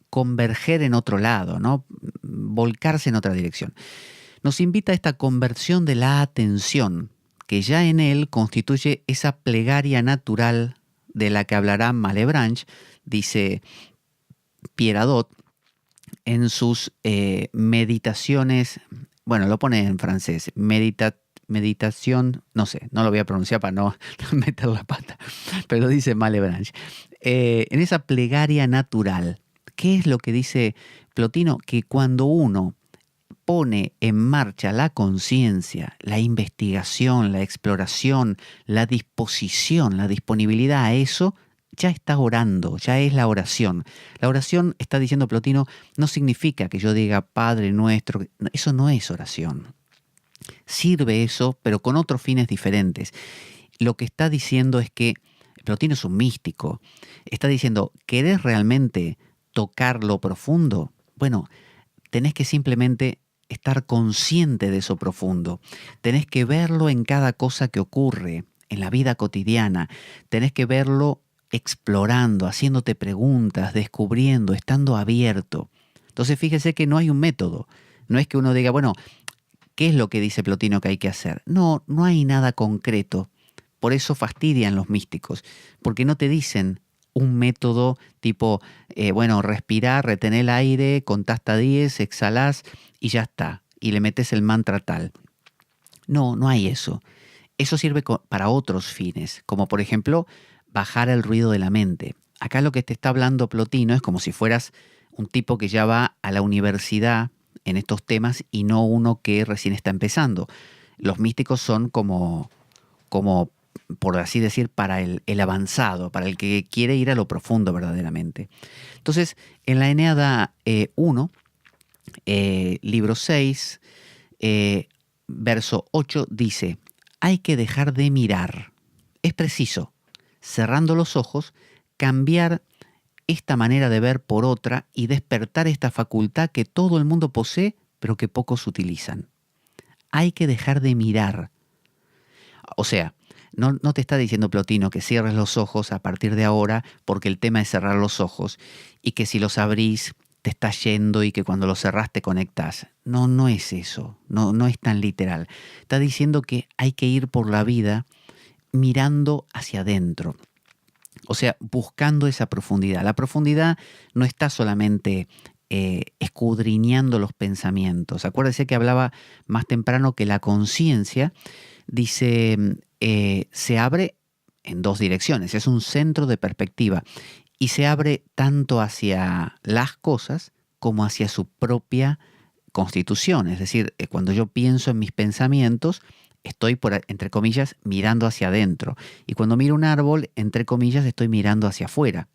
converger en otro lado, ¿no? Volcarse en otra dirección. Nos invita a esta conversión de la atención, que ya en él constituye esa plegaria natural de la que hablará Malebranche, dice Pierre Adot, en sus meditaciones, bueno, lo pone en francés, meditación, no sé, no lo voy a pronunciar para no meter la pata, pero dice Malebranche. En esa plegaria natural, ¿qué es lo que dice Plotino? Que cuando uno pone en marcha la conciencia, la investigación, la exploración, la disposición, la disponibilidad a eso, ya está orando, ya es la oración. La oración, está diciendo Plotino, no significa que yo diga Padre Nuestro, eso no es oración. Sirve eso, pero con otros fines diferentes. Lo que está diciendo es que Plotino es un místico. Está diciendo, ¿querés realmente tocar lo profundo? Bueno, tenés que simplemente estar consciente de eso profundo. Tenés que verlo en cada cosa que ocurre, en la vida cotidiana. Tenés que verlo explorando, haciéndote preguntas, descubriendo, estando abierto. Entonces fíjese que no hay un método. No es que uno diga, bueno, ¿qué es lo que dice Plotino que hay que hacer? No, no hay nada concreto. Por eso fastidian los místicos, porque no te dicen, un método tipo, respirar, retener el aire, contá hasta 10, exhalás y ya está. Y le metes el mantra tal. No, no hay eso. Eso sirve para otros fines, como por ejemplo bajar el ruido de la mente. Acá lo que te está hablando Plotino es como si fueras un tipo que ya va a la universidad en estos temas y no uno que recién está empezando. Los místicos son como por así decir, para el avanzado, para el que quiere ir a lo profundo verdaderamente. Entonces, en la Eneada 1, libro 6, verso 8, dice: hay que dejar de mirar. Es preciso, cerrando los ojos, cambiar esta manera de ver por otra y despertar esta facultad que todo el mundo posee, pero que pocos utilizan. Hay que dejar de mirar. O sea, no te está diciendo Plotino que cierres los ojos a partir de ahora porque el tema es cerrar los ojos y que si los abrís te estás yendo y que cuando los cerrás te conectás. No, no es eso, no es tan literal. Está diciendo que hay que ir por la vida mirando hacia adentro. O sea, buscando esa profundidad. La profundidad no está solamente escudriñando los pensamientos. Acuérdese que hablaba más temprano que la conciencia, dice, se abre en dos direcciones. Es un centro de perspectiva y se abre tanto hacia las cosas como hacia su propia constitución. Es decir, cuando yo pienso en mis pensamientos, estoy, entre comillas, mirando hacia adentro. Y cuando miro un árbol, entre comillas, estoy mirando hacia afuera.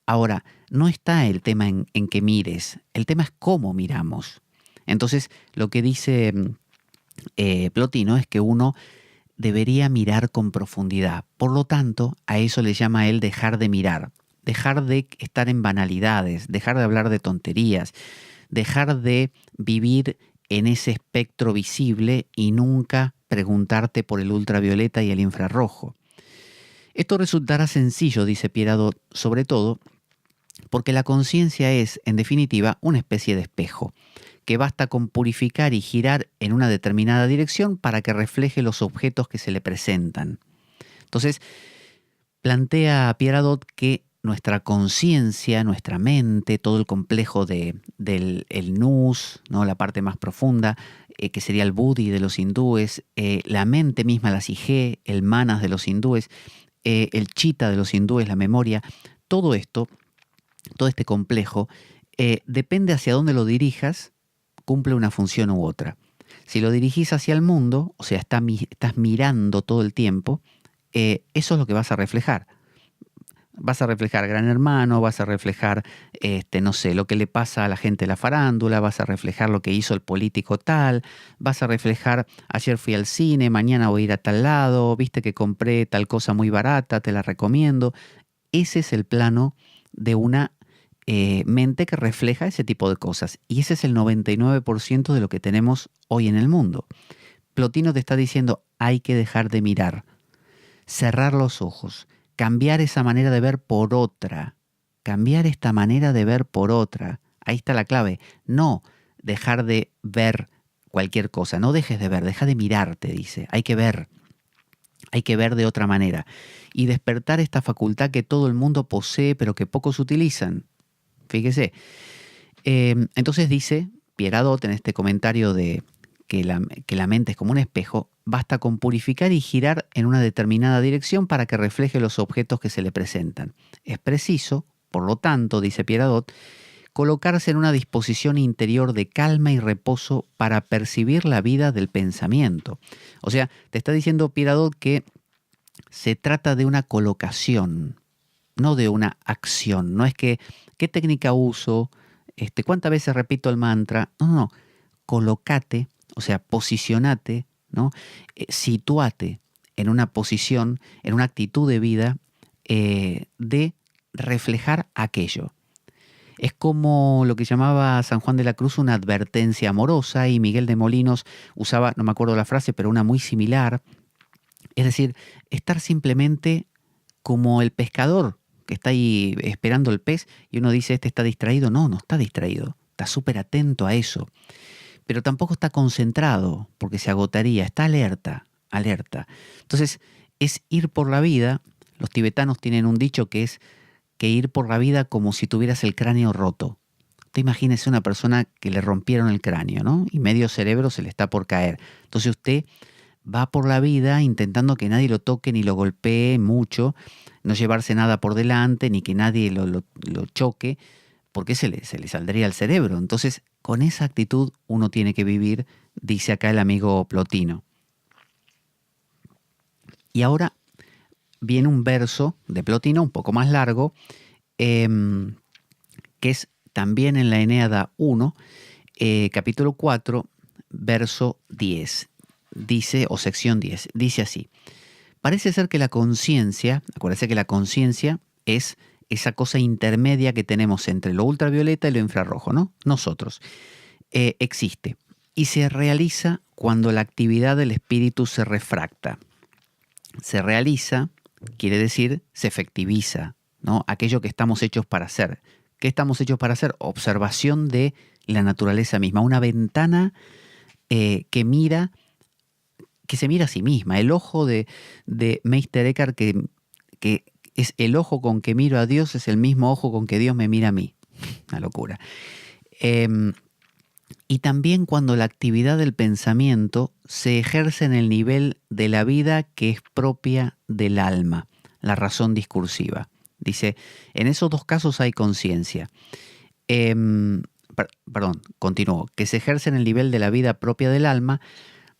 Ahora, no está el tema en que mires, el tema es cómo miramos. Entonces, lo que dice Plotino es que uno debería mirar con profundidad. Por lo tanto, a eso le llama él dejar de mirar, dejar de estar en banalidades, dejar de hablar de tonterías, dejar de vivir en ese espectro visible y nunca preguntarte por el ultravioleta y el infrarrojo. Esto resultará sencillo, dice Pieradot, sobre todo porque la conciencia es, en definitiva, una especie de espejo, que basta con purificar y girar en una determinada dirección para que refleje los objetos que se le presentan. Entonces, plantea Pieradot que nuestra conciencia, nuestra mente, todo el complejo del nous, ¿no? La parte más profunda, que sería el buddhi de los hindúes, la mente misma, la psique, el manas de los hindúes, el chitta de los hindúes, la memoria, todo esto, todo este complejo, depende hacia dónde lo dirijas, cumple una función u otra. Si lo dirigís hacia el mundo, o sea, estás mirando todo el tiempo, eso es lo que vas a reflejar. Vas a reflejar Gran Hermano, vas a reflejar, no sé, lo que le pasa a la gente de la farándula, vas a reflejar lo que hizo el político tal, vas a reflejar, ayer fui al cine, mañana voy a ir a tal lado, viste que compré tal cosa muy barata, te la recomiendo. Ese es el plano de una mente que refleja ese tipo de cosas. Y ese es el 99% de lo que tenemos hoy en el mundo. Plotino te está diciendo, hay que dejar de mirar, cerrar los ojos, cambiar esa manera de ver por otra, cambiar esta manera de ver por otra. Ahí está la clave. No dejar de ver cualquier cosa, no dejes de ver, deja de mirar, te dice. Hay que ver de otra manera y despertar esta facultad que todo el mundo posee pero que pocos utilizan. Fíjese. Entonces dice Pieradot en este comentario de que la mente es como un espejo, basta con purificar y girar en una determinada dirección para que refleje los objetos que se le presentan. Es preciso, por lo tanto, dice Pieradot, colocarse en una disposición interior de calma y reposo para percibir la vida del pensamiento. O sea, te está diciendo Pieradot que se trata de una colocación, no de una acción. No es que, ¿qué técnica uso? ¿Cuántas veces repito el mantra? No. Colócate, o sea, posicionate, ¿no? Sitúate en una posición, en una actitud de vida de reflejar aquello. Es como lo que llamaba San Juan de la Cruz una advertencia amorosa, y Miguel de Molinos usaba, no me acuerdo la frase, pero una muy similar. Es decir, estar simplemente como el pescador que está ahí esperando el pez y uno dice, este está distraído. No está distraído, está súper atento a eso. Pero tampoco está concentrado porque se agotaría, está alerta. Entonces, es ir por la vida. Los tibetanos tienen un dicho que es que ir por la vida como si tuvieras el cráneo roto. Usted imagínese una persona que le rompieron el cráneo, ¿no? Y medio cerebro se le está por caer. Entonces usted va por la vida intentando que nadie lo toque ni lo golpee mucho, no llevarse nada por delante, ni que nadie lo choque, porque se le saldría el cerebro. Entonces, con esa actitud uno tiene que vivir, dice acá el amigo Plotino. Y ahora viene un verso de Plotino un poco más largo, que es también en la Eneada 1, capítulo 4, verso 10. Dice, o sección 10, dice así: parece ser que la conciencia, acuérdense que la conciencia es esa cosa intermedia que tenemos entre lo ultravioleta y lo infrarrojo, ¿no? Nosotros. Existe y se realiza cuando la actividad del espíritu se refracta. Se realiza quiere decir se efectiviza, ¿no? Aquello que estamos hechos para hacer. ¿Qué estamos hechos para hacer? Observación de la naturaleza misma, una ventana que se mira a sí misma. El ojo de Meister Eckhart, que es el ojo con que miro a Dios, es el mismo ojo con que Dios me mira a mí. Una locura. Y también cuando la actividad del pensamiento se ejerce en el nivel de la vida que es propia del alma, la razón discursiva. Dice, en esos dos casos hay conciencia. Continúo. Que se ejerce en el nivel de la vida propia del alma,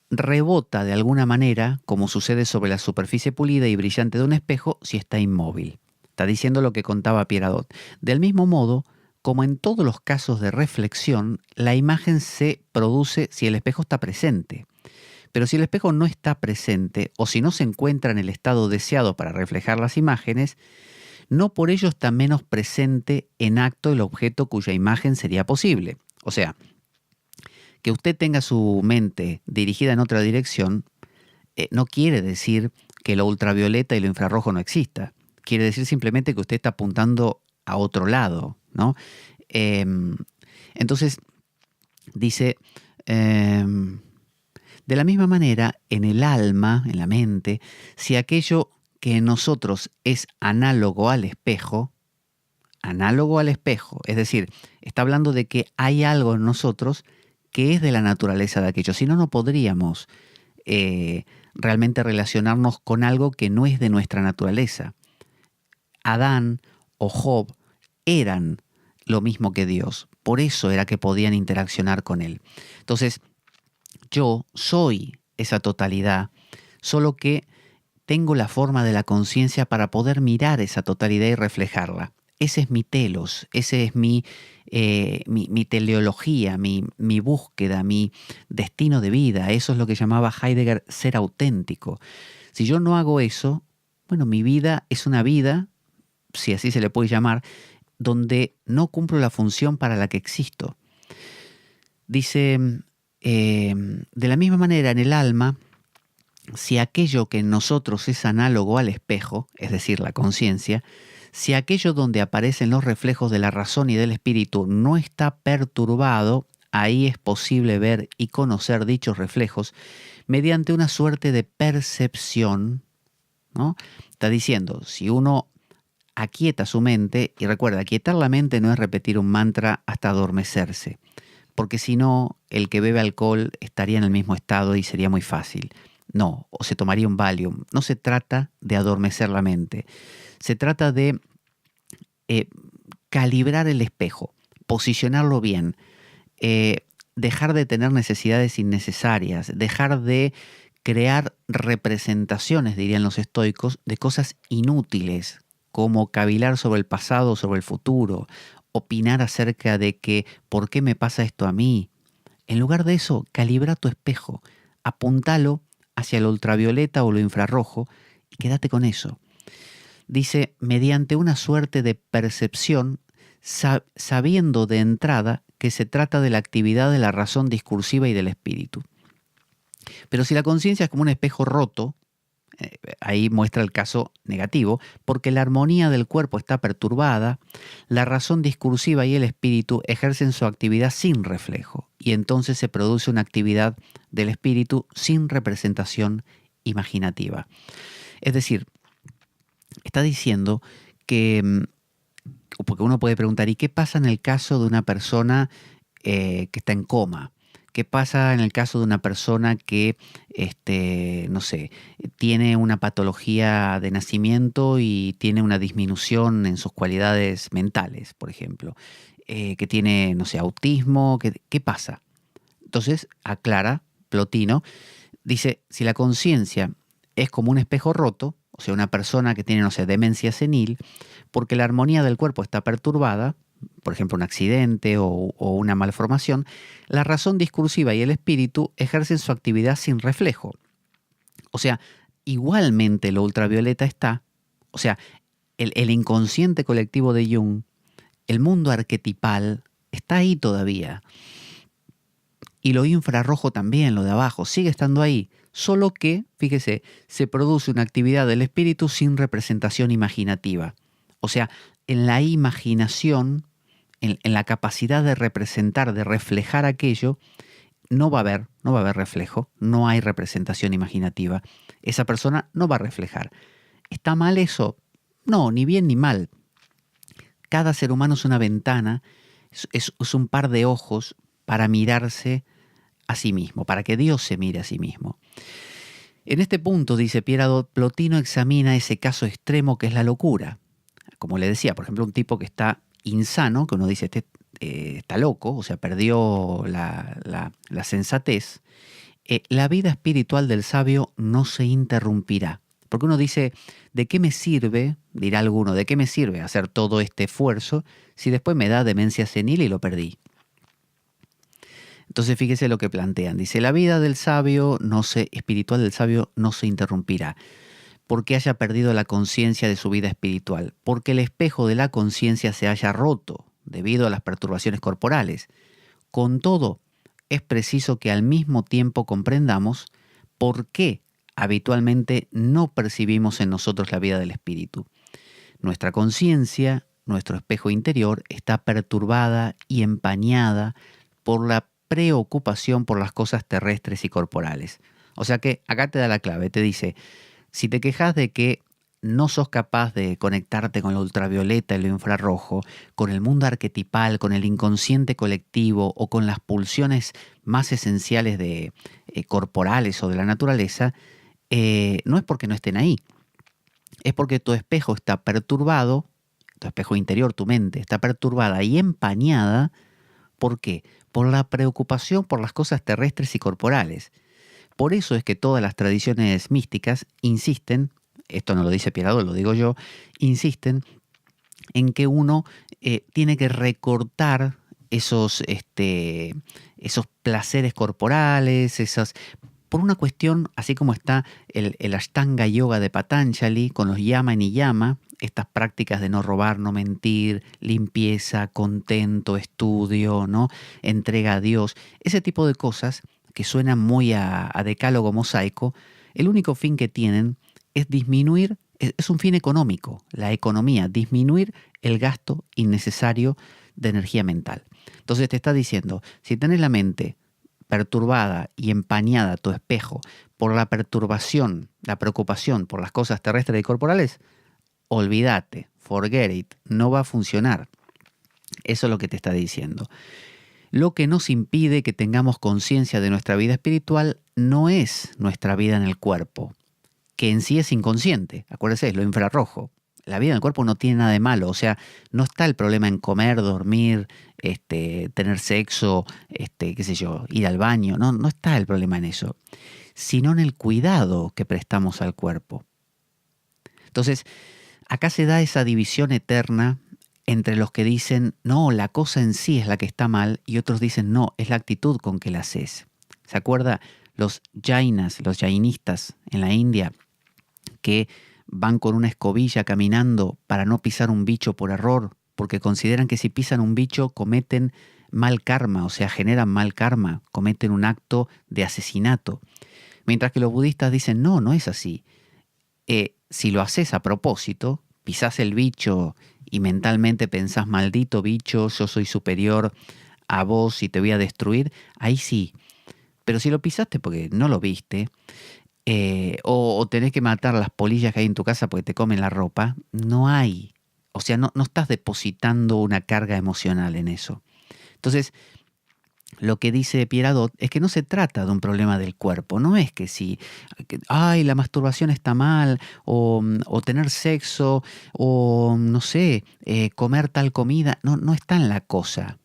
rebota de alguna manera, como sucede sobre la superficie pulida y brillante de un espejo, si está inmóvil. Está diciendo lo que contaba Pierre Hadot. Del mismo modo, como en todos los casos de reflexión, la imagen se produce si el espejo está presente. Pero si el espejo no está presente, o si no se encuentra en el estado deseado para reflejar las imágenes, no por ello está menos presente en acto el objeto cuya imagen sería posible. O sea, que usted tenga su mente dirigida en otra dirección, no quiere decir que lo ultravioleta y lo infrarrojo no exista. Quiere decir simplemente que usted está apuntando a otro lado, ¿no? Entonces, dice, de la misma manera, en el alma, en la mente, si aquello que en nosotros es análogo al espejo, es decir, está hablando de que hay algo en nosotros que es de la naturaleza de aquello, si no, no podríamos realmente relacionarnos con algo que no es de nuestra naturaleza. Adán o Job eran lo mismo que Dios, por eso era que podían interaccionar con él. Entonces, yo soy esa totalidad, solo que tengo la forma de la conciencia para poder mirar esa totalidad y reflejarla. Ese es mi telos, ese es mi teleología, mi búsqueda, mi destino de vida. Eso es lo que llamaba Heidegger ser auténtico. Si yo no hago eso, bueno, mi vida es una vida, si así se le puede llamar, donde no cumplo la función para la que existo. Dice, de la misma manera en el alma, si aquello que en nosotros es análogo al espejo, es decir, la conciencia, si aquello donde aparecen los reflejos de la razón y del espíritu no está perturbado, ahí es posible ver y conocer dichos reflejos mediante una suerte de percepción, ¿no? Está diciendo, si uno aquieta su mente, y recuerda, aquietar la mente no es repetir un mantra hasta adormecerse, porque si no, el que bebe alcohol estaría en el mismo estado y sería muy fácil. No, o se tomaría un Valium. No se trata de adormecer la mente. Se trata de calibrar el espejo, posicionarlo bien, dejar de tener necesidades innecesarias, dejar de crear representaciones, dirían los estoicos, de cosas inútiles, como cavilar sobre el pasado o sobre el futuro, opinar acerca de que ¿por qué me pasa esto a mí? En lugar de eso, calibra tu espejo, apuntalo hacia lo ultravioleta o lo infrarrojo y quédate con eso. Dice, mediante una suerte de percepción, sabiendo de entrada que se trata de la actividad de la razón discursiva y del espíritu. Pero si la conciencia es como un espejo roto, ahí muestra el caso negativo, porque la armonía del cuerpo está perturbada, la razón discursiva y el espíritu ejercen su actividad sin reflejo, y entonces se produce una actividad del espíritu sin representación imaginativa. Es decir, está diciendo que porque uno puede preguntar, ¿y qué pasa en el caso de una persona que está en coma? ¿Qué pasa en el caso de una persona que, no sé, tiene una patología de nacimiento y tiene una disminución en sus cualidades mentales, por ejemplo? Que tiene, no sé, autismo, ¿qué pasa? Entonces, aclara Plotino, dice, si la conciencia es como un espejo roto, o sea, una persona que tiene, no sé, demencia senil, porque la armonía del cuerpo está perturbada, por ejemplo, un accidente o una malformación, la razón discursiva y el espíritu ejercen su actividad sin reflejo. O sea, igualmente lo ultravioleta está, o sea, el inconsciente colectivo de Jung, el mundo arquetipal, está ahí todavía. Y lo infrarrojo también, lo de abajo, sigue estando ahí. Solo que, fíjese, se produce una actividad del espíritu sin representación imaginativa. O sea, en la imaginación, en la capacidad de representar, de reflejar aquello, no va a haber reflejo, no hay representación imaginativa. Esa persona no va a reflejar. ¿Está mal eso? No, ni bien ni mal. Cada ser humano es una ventana, es un par de ojos para mirarse a sí mismo, para que Dios se mire a sí mismo. En este punto, dice Pierre, Plotino examina ese caso extremo que es la locura. Como le decía, por ejemplo, un tipo que está insano, que uno dice, está loco, o sea, perdió la sensatez, la vida espiritual del sabio no se interrumpirá. Porque uno dice, ¿de qué me sirve, dirá alguno, de qué me sirve hacer todo este esfuerzo si después me da demencia senil y lo perdí? Entonces fíjese lo que plantean. Dice, la vida del sabio espiritual del sabio no se interrumpirá porque haya perdido la conciencia de su vida espiritual, porque el espejo de la conciencia se haya roto debido a las perturbaciones corporales. Con todo, es preciso que al mismo tiempo comprendamos por qué habitualmente no percibimos en nosotros la vida del espíritu. Nuestra conciencia, nuestro espejo interior, está perturbada y empañada por la preocupación por las cosas terrestres y corporales. O sea que acá te da la clave, te dice, si te quejas de que no sos capaz de conectarte con lo ultravioleta y lo infrarrojo, con el mundo arquetipal, con el inconsciente colectivo o con las pulsiones más esenciales corporales o de la naturaleza, no es porque no estén ahí, es porque tu espejo está perturbado, tu espejo interior, tu mente, está perturbada y empañada. ¿Por qué? Por la preocupación por las cosas terrestres y corporales. Por eso es que todas las tradiciones místicas insisten, esto no lo dice Pierre, lo digo yo, insisten en que uno tiene que recortar esos placeres corporales, por una cuestión, así como está el Ashtanga Yoga de Patanjali, con los yama y niyama, estas prácticas de no robar, no mentir, limpieza, contento, estudio, ¿no? Entrega a Dios, ese tipo de cosas que suenan muy a decálogo mosaico, el único fin que tienen es disminuir, es un fin económico, la economía, disminuir el gasto innecesario de energía mental. Entonces te está diciendo, si tenés la mente perturbada y empañada, tu espejo, por la perturbación, la preocupación por las cosas terrestres y corporales, olvídate, forget it, no va a funcionar. Eso es lo que te está diciendo. Lo que nos impide que tengamos conciencia de nuestra vida espiritual no es nuestra vida en el cuerpo, que en sí es inconsciente. Acuérdese, es lo infrarrojo. La vida en el cuerpo no tiene nada de malo. O sea, no está el problema en comer, dormir, tener sexo, qué sé yo, ir al baño. No está el problema en eso, sino en el cuidado que prestamos al cuerpo. Entonces, acá se da esa división eterna entre los que dicen, no, la cosa en sí es la que está mal, y otros dicen, no, es la actitud con que la haces. ¿Se acuerda? Los jainas, los jainistas en la India, que van con una escobilla caminando para no pisar un bicho por error, porque consideran que si pisan un bicho cometen mal karma, o sea, generan mal karma, cometen un acto de asesinato. Mientras que los budistas dicen, no, no es así. Si lo haces a propósito, pisás el bicho y mentalmente pensás, maldito bicho, yo soy superior a vos y te voy a destruir, ahí sí. Pero si lo pisaste porque no lo viste, o tenés que matar las polillas que hay en tu casa porque te comen la ropa, no hay O sea, no estás depositando una carga emocional en eso. Entonces, lo que dice Pierre Hadot es que no se trata de un problema del cuerpo. No es que si, ay, la masturbación está mal, o tener sexo, o no sé, comer tal comida. No está en la cosa.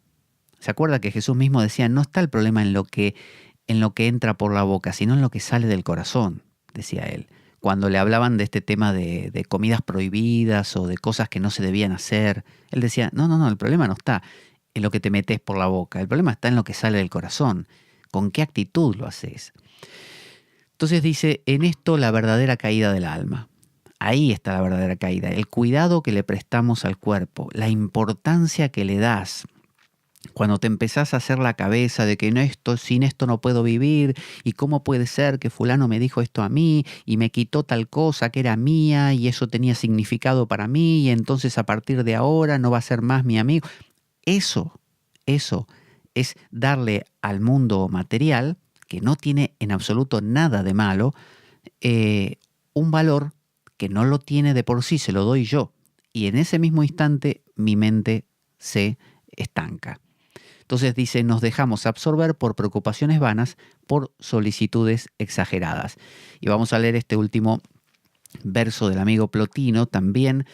¿Se acuerda que Jesús mismo decía, no está el problema en lo que entra por la boca, sino en lo que sale del corazón, decía él? Cuando le hablaban de este tema de comidas prohibidas o de cosas que no se debían hacer, él decía, no, el problema no está en lo que te metes por la boca, el problema está en lo que sale del corazón, con qué actitud lo haces. Entonces dice, en esto la verdadera caída del alma. Ahí está la verdadera caída, el cuidado que le prestamos al cuerpo, la importancia que le das. Cuando te empezás a hacer la cabeza de que sin esto no puedo vivir, y cómo puede ser que fulano me dijo esto a mí y me quitó tal cosa que era mía y eso tenía significado para mí y entonces a partir de ahora no va a ser más mi amigo. Eso es darle al mundo material, que no tiene en absoluto nada de malo, un valor que no lo tiene de por sí, se lo doy yo. Y en ese mismo instante mi mente se estanca. Entonces dice, nos dejamos absorber por preocupaciones vanas, por solicitudes exageradas. Y vamos a leer este último verso del amigo Plotino, también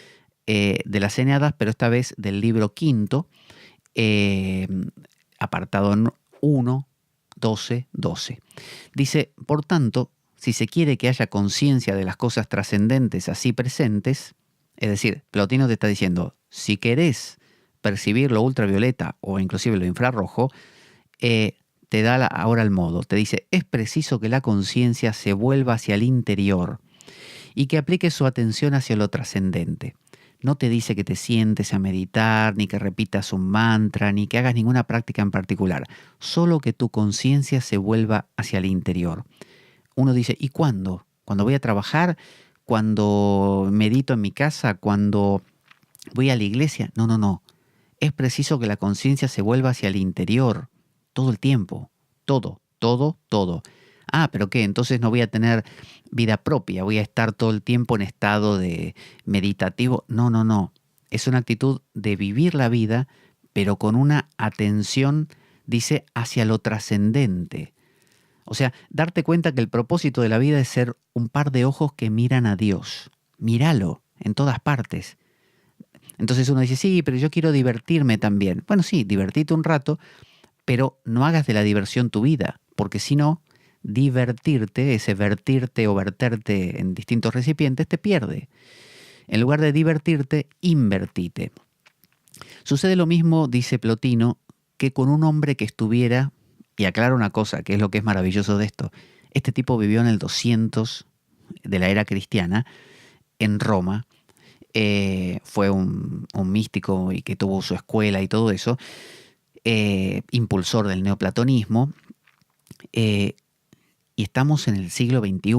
de las Eneadas, pero esta vez del libro quinto, apartado 1, 12, 12. Dice, por tanto, si se quiere que haya conciencia de las cosas trascendentes así presentes, es decir, Plotino te está diciendo, si querés percibir lo ultravioleta o inclusive lo infrarrojo, te da ahora el modo. Te dice, es preciso que la conciencia se vuelva hacia el interior y que aplique su atención hacia lo trascendente. No te dice que te sientes a meditar, ni que repitas un mantra, ni que hagas ninguna práctica en particular. Solo que tu conciencia se vuelva hacia el interior. Uno dice, ¿y cuándo? ¿Cuando voy a trabajar? ¿Cuando medito en mi casa? ¿Cuando voy a la iglesia? No. Es preciso que la conciencia se vuelva hacia el interior, todo el tiempo, todo. Ah, ¿pero qué? Entonces no voy a tener vida propia, voy a estar todo el tiempo en estado de meditativo. No. Es una actitud de vivir la vida, pero con una atención, dice, hacia lo trascendente. O sea, darte cuenta que el propósito de la vida es ser un par de ojos que miran a Dios. Míralo en todas partes. Entonces uno dice, sí, pero yo quiero divertirme también. Bueno, sí, divertite un rato, pero no hagas de la diversión tu vida, porque si no, divertirte, ese vertirte o verterte en distintos recipientes, te pierde. En lugar de divertirte, invertite. Sucede lo mismo, dice Plotino, que con un hombre que estuviera, y aclaro una cosa, que es lo que es maravilloso de esto, este tipo vivió en el 200 de la era cristiana, en Roma. Fue un místico y que tuvo su escuela y todo eso, impulsor del neoplatonismo, y estamos en el siglo XXI,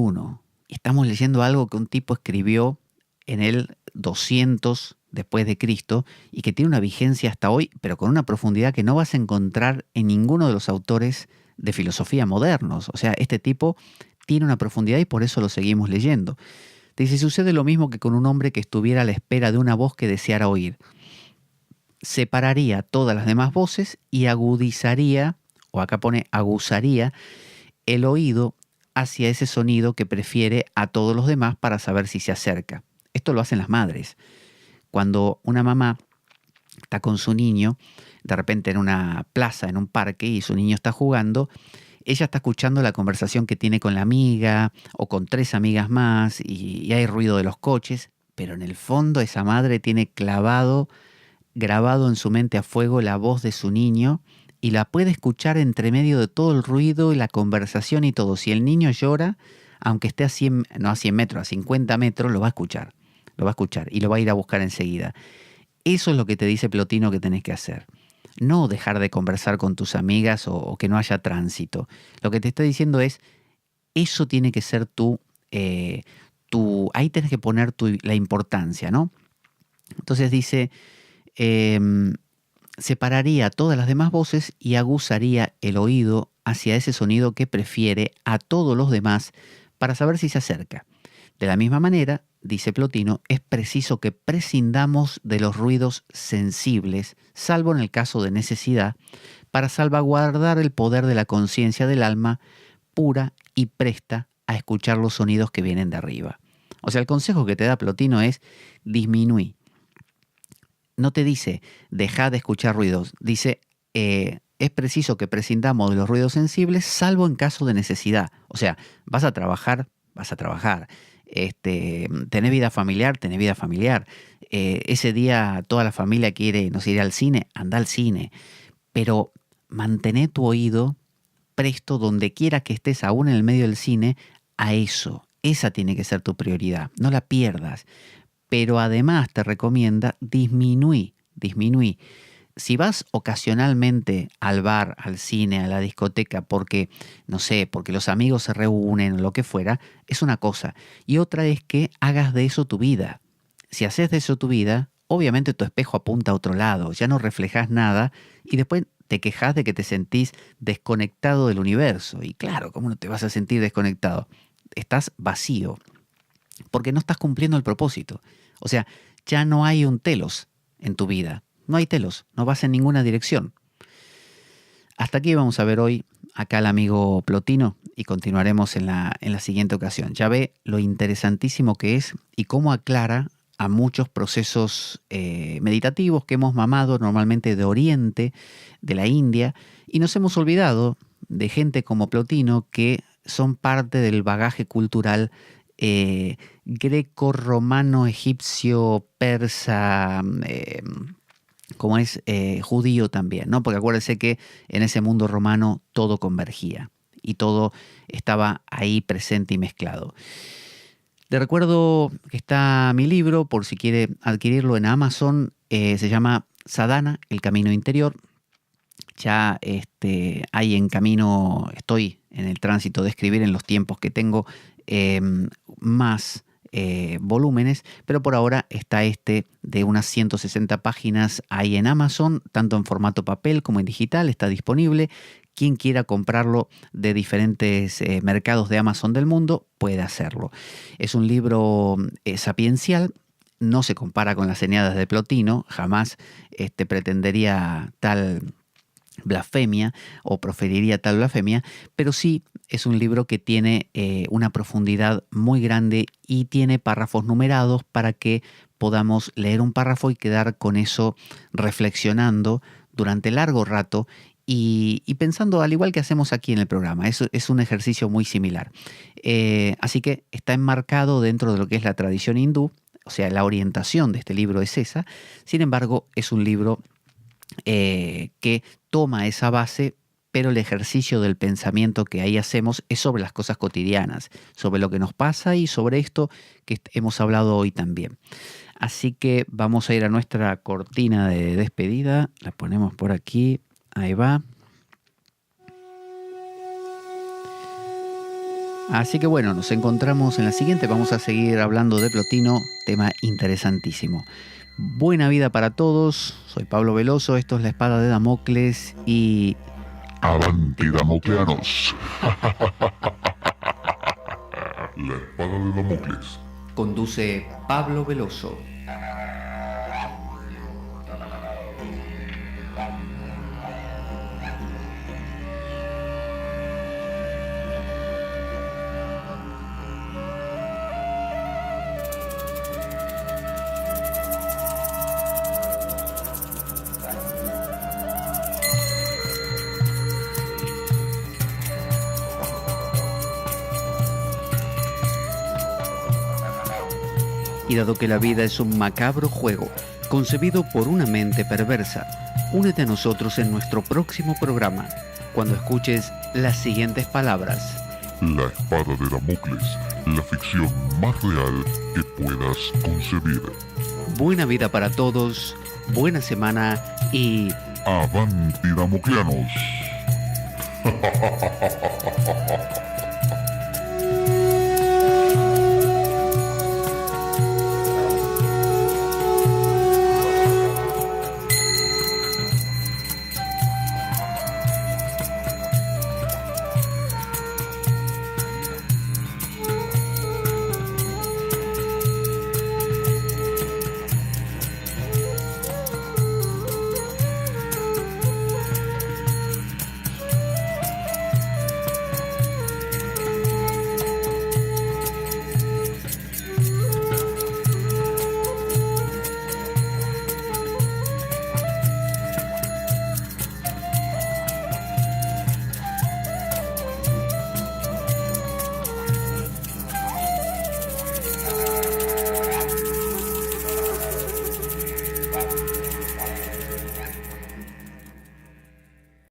y estamos leyendo algo que un tipo escribió en el 200 después de Cristo y que tiene una vigencia hasta hoy, pero con una profundidad que no vas a encontrar en ninguno de los autores de filosofía modernos. O sea, este tipo tiene una profundidad y por eso lo seguimos leyendo. Dice, sucede lo mismo que con un hombre que estuviera a la espera de una voz que deseara oír. Separaría todas las demás voces y agudizaría, o acá pone aguzaría, el oído hacia ese sonido que prefiere a todos los demás para saber si se acerca. Esto lo hacen las madres. Cuando una mamá está con su niño, de repente en una plaza, en un parque, y su niño está jugando, ella está escuchando la conversación que tiene con la amiga o con 3 amigas más y hay ruido de los coches, pero en el fondo esa madre tiene grabado en su mente a fuego la voz de su niño y la puede escuchar entre medio de todo el ruido y la conversación y todo. Si el niño llora, aunque esté a 100 metros, a 50 metros, lo va a escuchar y lo va a ir a buscar enseguida. Eso es lo que te dice Plotino que tenés que hacer. No dejar de conversar con tus amigas o que no haya tránsito. Lo que te está diciendo es, eso tiene que ser ahí tenés que poner la importancia, ¿no? Entonces dice, separaría todas las demás voces y aguzaría el oído hacia ese sonido que prefiere a todos los demás para saber si se acerca. De la misma manera, dice Plotino, es preciso que prescindamos de los ruidos sensibles, salvo en el caso de necesidad, para salvaguardar el poder de la conciencia del alma pura y presta a escuchar los sonidos que vienen de arriba. O sea, el consejo que te da Plotino es disminuir. No te dice, deja de escuchar ruidos. Dice, es preciso que prescindamos de los ruidos sensibles, salvo en caso de necesidad. O sea, vas a trabajar. Tenés vida familiar, ese día toda la familia quiere, no sé, ir al cine, anda al cine. Pero mantén tu oído presto donde quiera que estés, aún en el medio del cine, a eso. Esa tiene que ser tu prioridad, no la pierdas. Pero además te recomienda disminuir. Si vas ocasionalmente al bar, al cine, a la discoteca, porque los amigos se reúnen o lo que fuera, es una cosa. Y otra es que hagas de eso tu vida. Si haces de eso tu vida, obviamente tu espejo apunta a otro lado, ya no reflejas nada y después te quejas de que te sentís desconectado del universo. Y claro, ¿cómo no te vas a sentir desconectado? Estás vacío, porque no estás cumpliendo el propósito. O sea, ya no hay un telos en tu vida. No hay telos, no vas en ninguna dirección. Hasta aquí vamos a ver hoy acá al amigo Plotino y continuaremos en la siguiente ocasión. Ya ve lo interesantísimo que es y cómo aclara a muchos procesos meditativos que hemos mamado normalmente de Oriente, de la India, y nos hemos olvidado de gente como Plotino que son parte del bagaje cultural greco, romano, egipcio, persa, judío también, ¿no? Porque acuérdense que en ese mundo romano todo convergía y todo estaba ahí presente y mezclado. Te recuerdo que está mi libro, por si quiere adquirirlo en Amazon, se llama Sadhana, el camino interior. Ya hay en camino, estoy en el tránsito de escribir en los tiempos que tengo más volúmenes, pero por ahora está de unas 160 páginas ahí en Amazon, tanto en formato papel como en digital, está disponible. Quien quiera comprarlo de diferentes mercados de Amazon del mundo puede hacerlo. Es un libro sapiencial, no se compara con las Eneadas de Plotino, jamás pretendería tal blasfemia o proferiría tal blasfemia, pero sí es un libro que tiene una profundidad muy grande y tiene párrafos numerados para que podamos leer un párrafo y quedar con eso reflexionando durante largo rato y pensando al igual que hacemos aquí en el programa. Es un ejercicio muy similar. Así que está enmarcado dentro de lo que es la tradición hindú, o sea, la orientación de este libro es esa. Sin embargo, es un libro que toma esa base, pero el ejercicio del pensamiento que ahí hacemos es sobre las cosas cotidianas, sobre lo que nos pasa y sobre esto que hemos hablado hoy también. Así que vamos a ir a nuestra cortina de despedida, la ponemos por aquí, ahí va. Así que bueno, nos encontramos en la siguiente, vamos a seguir hablando de Plotino, tema interesantísimo. Buena vida para todos, soy Pablo Veloso, esto es La Espada de Damocles y... ¡Avanti Damocleanos! La Espada de Damocles. Conduce Pablo Veloso. Y dado que la vida es un macabro juego, concebido por una mente perversa, únete a nosotros en nuestro próximo programa, cuando escuches las siguientes palabras. La Espada de Damocles, la ficción más real que puedas concebir. Buena vida para todos, buena semana y... ¡Avanti Damocleanos!